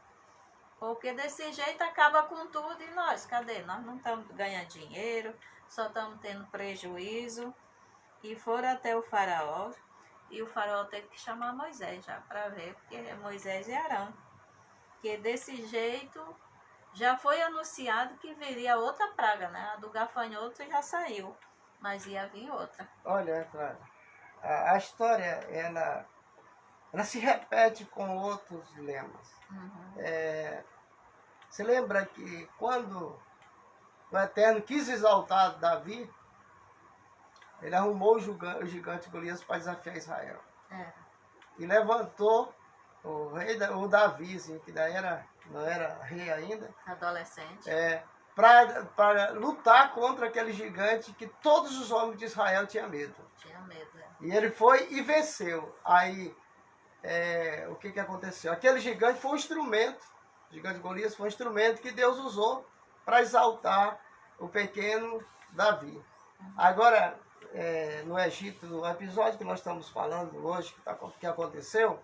Porque desse jeito acaba com tudo e nós, cadê? Nós não estamos ganhando dinheiro, só estamos tendo prejuízo. E foram até o faraó, e o faraó teve que chamar Moisés já para ver, porque é Moisés e Arão. Que desse jeito já foi anunciado que viria outra praga, né? A do gafanhoto já saiu, mas ia vir outra. Olha, Clara, a história, ela se repete com outros lemas. Você lembra que quando o Eterno quis exaltar Davi, ele arrumou o gigante Golias para desafiar Israel. E levantou o Davi, assim, que daí não era rei ainda. Adolescente. Para lutar contra aquele gigante que todos os homens de Israel tinham medo. E ele foi e venceu. Aí, o que aconteceu? Aquele gigante foi um instrumento, o gigante Golias foi um instrumento que Deus usou para exaltar o pequeno Davi. Agora, no Egito, no episódio que nós estamos falando hoje, que aconteceu,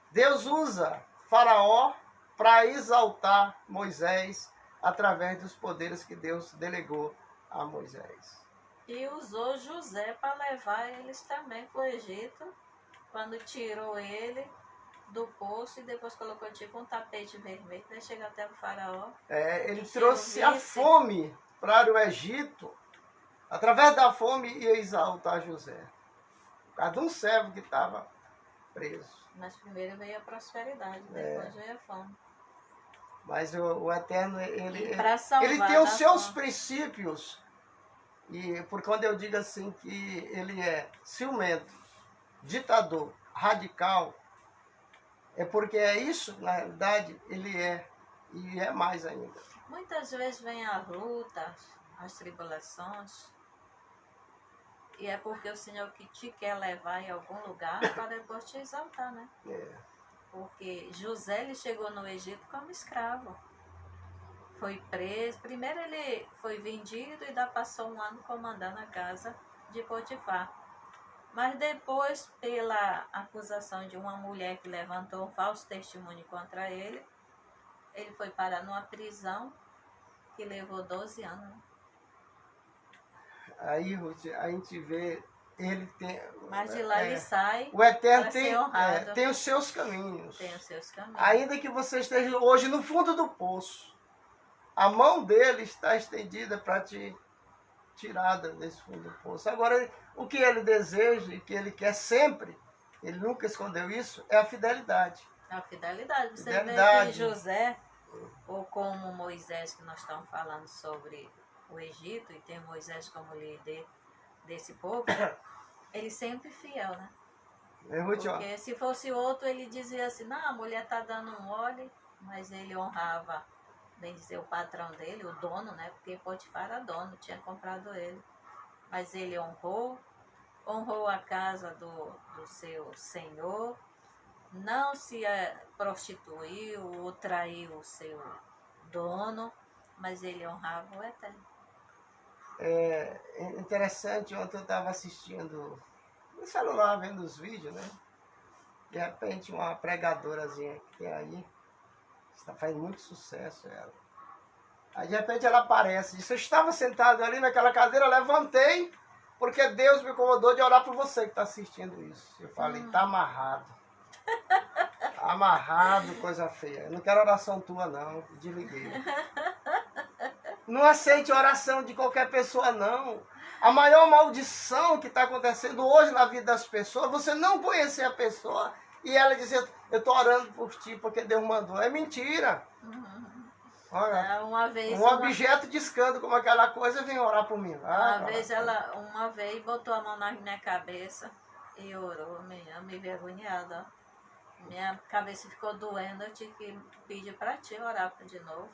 Deus usa Faraó para exaltar Moisés através dos poderes que Deus delegou a Moisés. E usou José para levar eles também para o Egito, quando tirou ele do poço e depois colocou tipo um tapete vermelho para chegar até o faraó. Ele trouxe a fome para o Egito. Através da fome ia exaltar José. Por causa de um servo que estava preso. Mas primeiro veio a prosperidade, depois veio a fome. Mas o Eterno, ele tem os seus princípios. E por quando eu digo assim que ele é ciumento, ditador, radical, é porque é isso, na realidade, ele é. E é mais ainda. Muitas vezes vem as lutas, as tribulações, e é porque o Senhor que te quer levar em algum lugar para depois te exaltar, né? Porque José, ele chegou no Egito como escravo. Foi preso. Primeiro ele foi vendido e ainda passou um ano comandando a casa de Potifar. Mas depois, pela acusação de uma mulher que levantou um falso testemunho contra ele, ele foi parar numa prisão que levou 12 anos. Né? Aí, Ruth, a gente vê, ele tem... Mas de lá ele sai. O Eterno tem os seus caminhos. Tem os seus caminhos. Ainda que você esteja hoje no fundo do poço, a mão dele está estendida para te tirada desse fundo do poço. Agora, o que ele deseja e que ele quer sempre, ele nunca escondeu isso, é a fidelidade. A fidelidade. Você Fidelidade. vê que José, ou como Moisés, que nós estamos falando sobre o Egito, e tem Moisés como líder desse povo, ele sempre fiel, né? Porque se fosse outro, ele dizia assim, não, a mulher está dando um mole, mas ele honrava, bem dizer, o patrão dele, o dono, né? Porque Potifar era dono, tinha comprado ele. Mas ele honrou a casa do seu senhor, não se prostituiu ou traiu o seu dono, mas ele honrava o Eterno. É interessante, ontem eu estava assistindo no celular, vendo os vídeos, né? De repente uma pregadorazinha que tem aí, está fazendo muito sucesso ela. Aí de repente ela aparece, disse, eu estava sentado ali naquela cadeira, levantei, porque Deus me incomodou de orar por você que está assistindo isso. Eu falei, tá amarrado. Tá amarrado, coisa feia. Eu não quero oração tua não, desliguei. Não aceite oração de qualquer pessoa não. A maior maldição que está acontecendo hoje na vida das pessoas, você não conhecer a pessoa e ela dizer, eu estou orando por ti porque Deus mandou. É mentira. Olha, um objeto de escândalo como aquela coisa vem orar por mim. Uma vez botou a mão na minha cabeça e orou, me envergonhada. Minha cabeça ficou doendo, eu tive que pedir para ti orar de novo.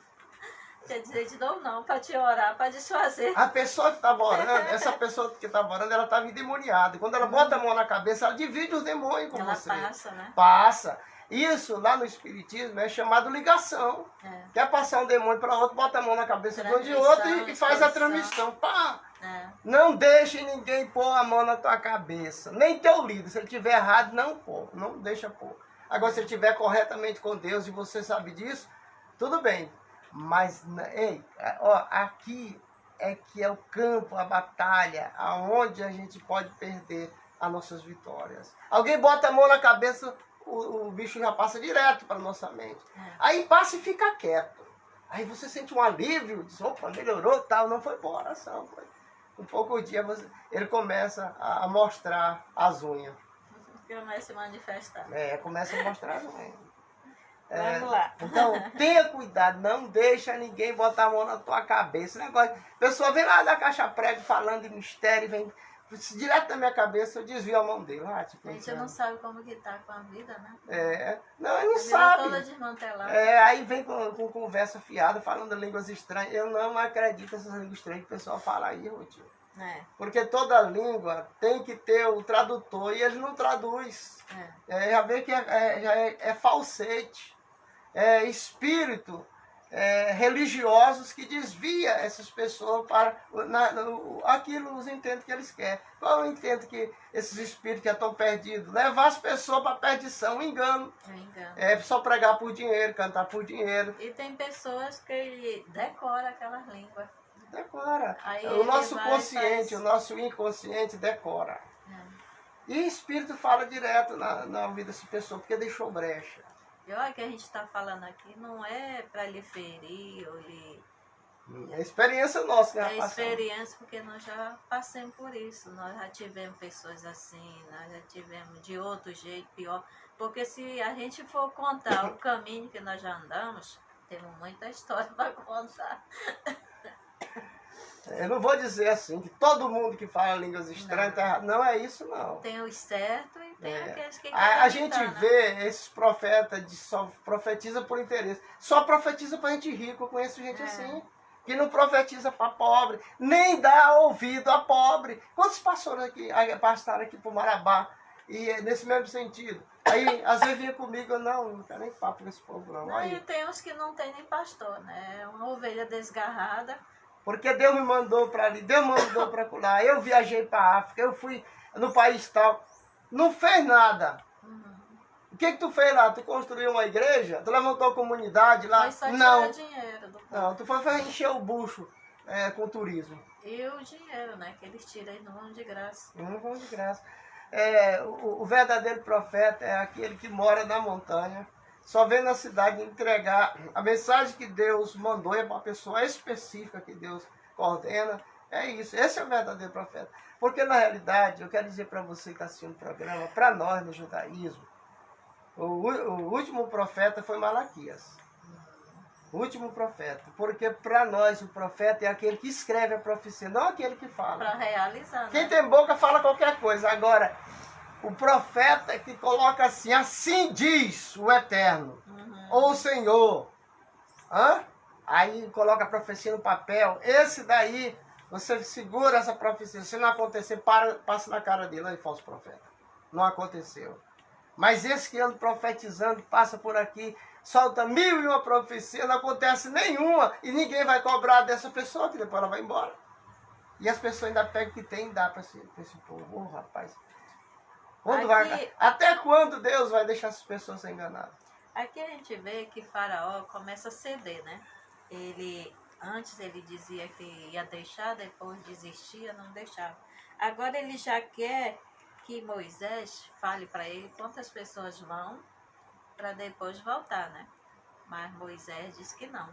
Quer dizer, de novo não, para te orar, para desfazer. A pessoa que estava orando, essa pessoa que estava orando, ela estava endemoniada. E quando ela bota a mão na cabeça, ela divide os demônios com você. Ela passa, né? Passa. Isso, lá no Espiritismo, é chamado ligação. É. Quer passar um demônio para outro, bota a mão na cabeça de outro e faz a transmissão. Pá! É. Não deixe ninguém pôr a mão na tua cabeça. Nem teu líder. Se ele estiver errado, não pôr. Não deixa pôr. Agora, se ele estiver corretamente com Deus e você sabe disso, tudo bem. Mas, ei, ó, aqui é que é o campo, a batalha, aonde a gente pode perder as nossas vitórias. Alguém bota a mão na cabeça, o bicho já passa direto para a nossa mente. Aí passa e fica quieto. Aí você sente um alívio, diz, opa, melhorou, tal, não foi boa oração. Foi. Um pouco dia ele começa a mostrar as unhas. Começa a manifestar. Começa a mostrar as unhas. Vamos lá. Então, tenha cuidado, não deixa ninguém botar a mão na tua cabeça. Negócio, a pessoa vem lá da caixa prego falando de mistério, vem direto na minha cabeça, eu desvio a mão dele. A gente não sabe como que tá com a vida, né? Não, ele não sabe. Toda desmantelada. Aí vem com conversa fiada, falando línguas estranhas. Eu não acredito nessas línguas estranhas que o pessoal fala aí, Rutinho. Porque toda língua tem que ter o tradutor e ele não traduz. Já vê que é falsete. Espírito religiosos que desvia essas pessoas para aquilo os intento que eles querem. Qual é o intento que esses espíritos que estão perdidos? Levar as pessoas para a perdição, um engano. Só pregar por dinheiro, cantar por dinheiro. E tem pessoas que decoram aquelas línguas. Decora. O nosso consciente, o nosso inconsciente decora. E espírito fala direto na vida dessa pessoa, porque deixou brecha. E olha, que a gente está falando aqui não é para lhe ferir ou lhe... É experiência nossa, né? É experiência, porque nós já passamos por isso. Nós já tivemos pessoas assim, nós já tivemos de outro jeito, pior. Porque se a gente for contar o caminho que nós já andamos, temos muita história para contar. Eu não vou dizer assim, que todo mundo que fala línguas estranhas está errado. Não é isso, não. Tem os certos e tem aqueles que a gente vê esses profetas que só profetizam por interesse. Só profetiza para gente rica. Eu conheço gente assim, que não profetiza para pobre, nem dá ouvido a pobre. Quantos pastores aqui passaram aqui para o Marabá? E nesse mesmo sentido. Aí, às vezes vinha comigo, eu não quero nem papo com esse povo, não. E tem uns que não tem nem pastor, né? É uma ovelha desgarrada. Porque Deus me mandou para ali, Deus me mandou para lá. Eu viajei para a África, eu fui no país tal. Não fez nada. O que tu fez lá? Tu construiu uma igreja? Tu levantou a comunidade lá? Foi só tirar dinheiro do povo. Não, tu foi encher o bucho com turismo. E o dinheiro, né? Que eles tiram, eles não vão de graça. Não vão de graça. O verdadeiro profeta é aquele que mora na montanha. Só vem na cidade entregar a mensagem que Deus mandou, é para uma pessoa específica que Deus coordena, É isso, esse é o verdadeiro profeta. Porque na realidade, eu quero dizer para você que está assistindo o programa, para nós no judaísmo, o último profeta foi Malaquias. O último profeta. Porque para nós o profeta é aquele que escreve a profecia, não aquele que fala. Para realizar, Quem né? tem boca fala qualquer coisa. Agora, o profeta que coloca assim, assim diz o Eterno, ou o Senhor. Hã? Aí coloca a profecia no papel. Esse daí, você segura essa profecia. Se não acontecer, passa na cara dele. Aí, falso profeta. Não aconteceu. Mas esse que anda profetizando, passa por aqui, solta 1001 profecia, não acontece nenhuma, e ninguém vai cobrar dessa pessoa, que depois ela vai embora. E as pessoas ainda pegam o que tem e dá para esse povo. Oh, rapaz. Até quando Deus vai deixar essas pessoas ser enganadas? Aqui a gente vê que Faraó começa a ceder, né? Antes ele dizia que ia deixar, depois desistia, não deixava. Agora ele já quer que Moisés fale para ele quantas pessoas vão para depois voltar, né? Mas Moisés diz que não.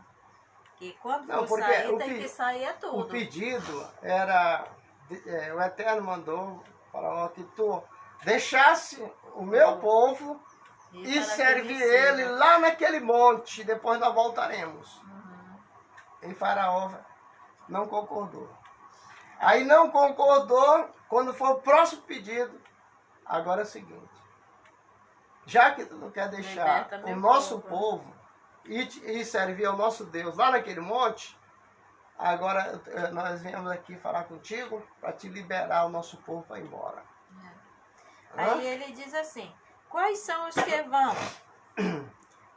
Que quando for sair, tem que sair tudo. O pedido era, o Eterno mandou para que tu deixasse o meu povo e servir ele lá naquele monte, depois nós voltaremos. E Faraó não concordou. Aí não concordou, quando for o próximo pedido, agora é o seguinte, já que tu não quer deixar o nosso povo e servir ao nosso Deus lá naquele monte, agora nós viemos aqui falar contigo para te liberar o nosso povo para ir embora. Aí ele diz assim, quais são os que vão?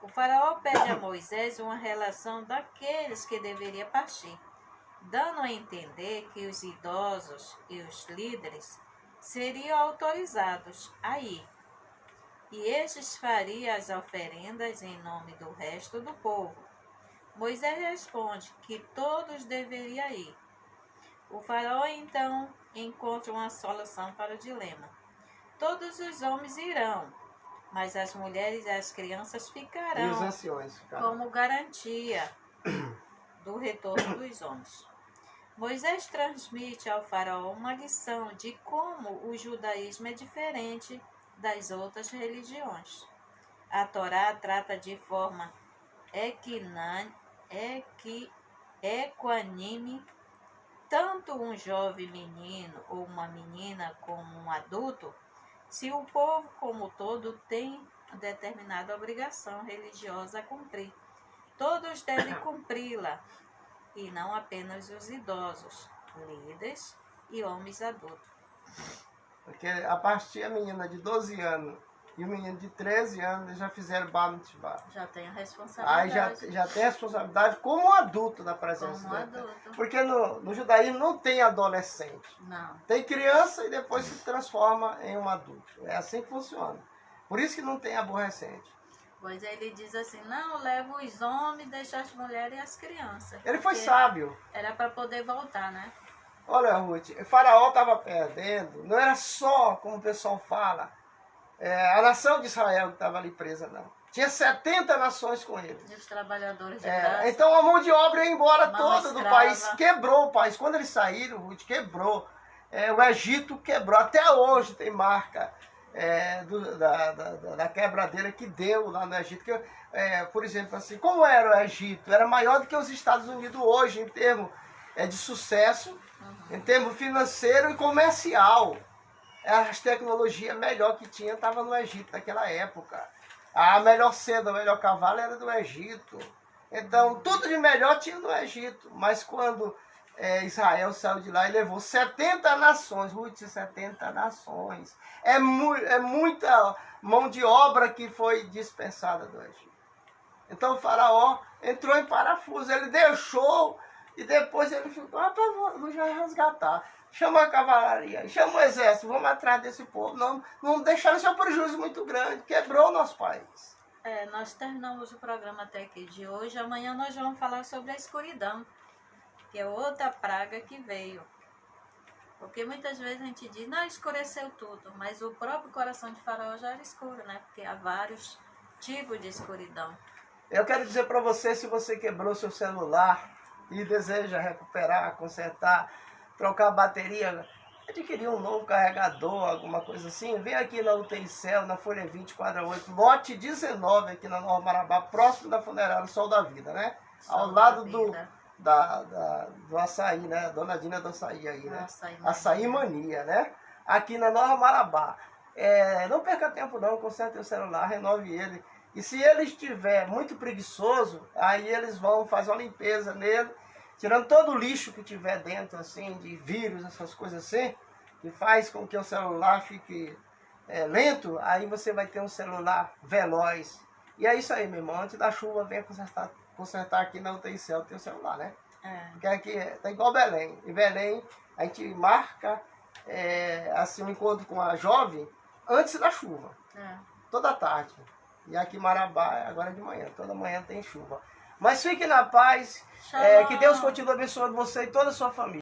O faraó pede a Moisés uma relação daqueles que deveria partir, dando a entender que os idosos e os líderes seriam autorizados a ir. E estes fariam as oferendas em nome do resto do povo. Moisés responde que todos deveriam ir. O faraó então encontra uma solução para o dilema. Todos os homens irão, mas as mulheres e as crianças ficarão, e os anciões ficarão como garantia do retorno dos homens. Moisés transmite ao faraó uma lição de como o judaísmo é diferente das outras religiões. A Torá trata de forma equânime tanto um jovem menino ou uma menina como um adulto, se o povo como todo tem determinada obrigação religiosa a cumprir. Todos devem cumpri-la, e não apenas os idosos, líderes e homens adultos. Porque a partir da menina de 12 anos e o menino de 13 anos, eles já fizeram Bar Mitzvah. Já tem a responsabilidade. Aí já tem a responsabilidade como adulto na presença como dele. adulto. Porque no judaísmo não tem adolescente. Não. Tem criança e depois se transforma em um adulto. É assim que funciona. Por isso que não tem aborrecente. Pois ele diz assim, não, leva os homens, deixa as mulheres e as crianças. Ele foi sábio. Era para poder voltar, né? Olha, Ruth, o faraó estava perdendo, não era só, como o pessoal fala, a nação de Israel que estava ali presa, não. Tinha 70 nações com ele. E os trabalhadores de graça. Então a mão de obra ia embora toda escrava. do país, quebrou o país. Quando eles saíram, Ruth, quebrou. O Egito quebrou, até hoje tem marca da quebradeira que deu lá no Egito. Que, por exemplo, assim, como era o Egito? Era maior do que os Estados Unidos hoje, em termos de sucesso, em termos financeiro e comercial. As tecnologias melhor que tinha estava no Egito naquela época. A melhor seda, o melhor cavalo era do Egito. Então, tudo de melhor tinha no Egito. Mas quando Israel saiu de lá e levou 70 nações, 70 nações. É muita mão de obra que foi dispensada do Egito. Então o faraó entrou em parafuso, ele deixou e depois ele ficou, vou já resgatar. Chama a cavalaria, chama o exército, vamos atrás desse povo. Não deixaram isso, é um prejuízo muito grande, quebrou o nosso país. Nós terminamos o programa até aqui de hoje. Amanhã nós vamos falar sobre a escuridão, que é outra praga que veio. Porque muitas vezes a gente diz, não, escureceu tudo, mas o próprio coração de Faraó já era escuro, né? Porque há vários tipos de escuridão. Eu quero dizer para você, se você quebrou seu celular e deseja recuperar, consertar, trocar a bateria, adquirir um novo carregador, alguma coisa assim, vem aqui na UTI Cell, na Folha 20, quadra 8, lote 19, aqui na Nova Marabá, próximo da funerária Sol da Vida, né? Ao lado do açaí, né? Dona Dina do açaí aí, né? Açaí Mania, né? Aqui na Nova Marabá. Não perca tempo não, conserte o celular, renove ele. E se ele estiver muito preguiçoso, aí eles vão fazer uma limpeza nele, tirando todo o lixo que tiver dentro, assim, de vírus, essas coisas assim, que faz com que o celular fique lento, aí você vai ter um celular veloz. E é isso aí, meu irmão. Antes da chuva, venha consertar aqui na UTI Cell o teu celular, né? Porque aqui tá igual Belém. Em Belém, a gente marca assim, um encontro com a jovem antes da chuva. Toda tarde. E aqui em Marabá, agora de manhã. Toda manhã tem chuva. Mas fique na paz. Que Deus continue abençoando você e toda a sua família.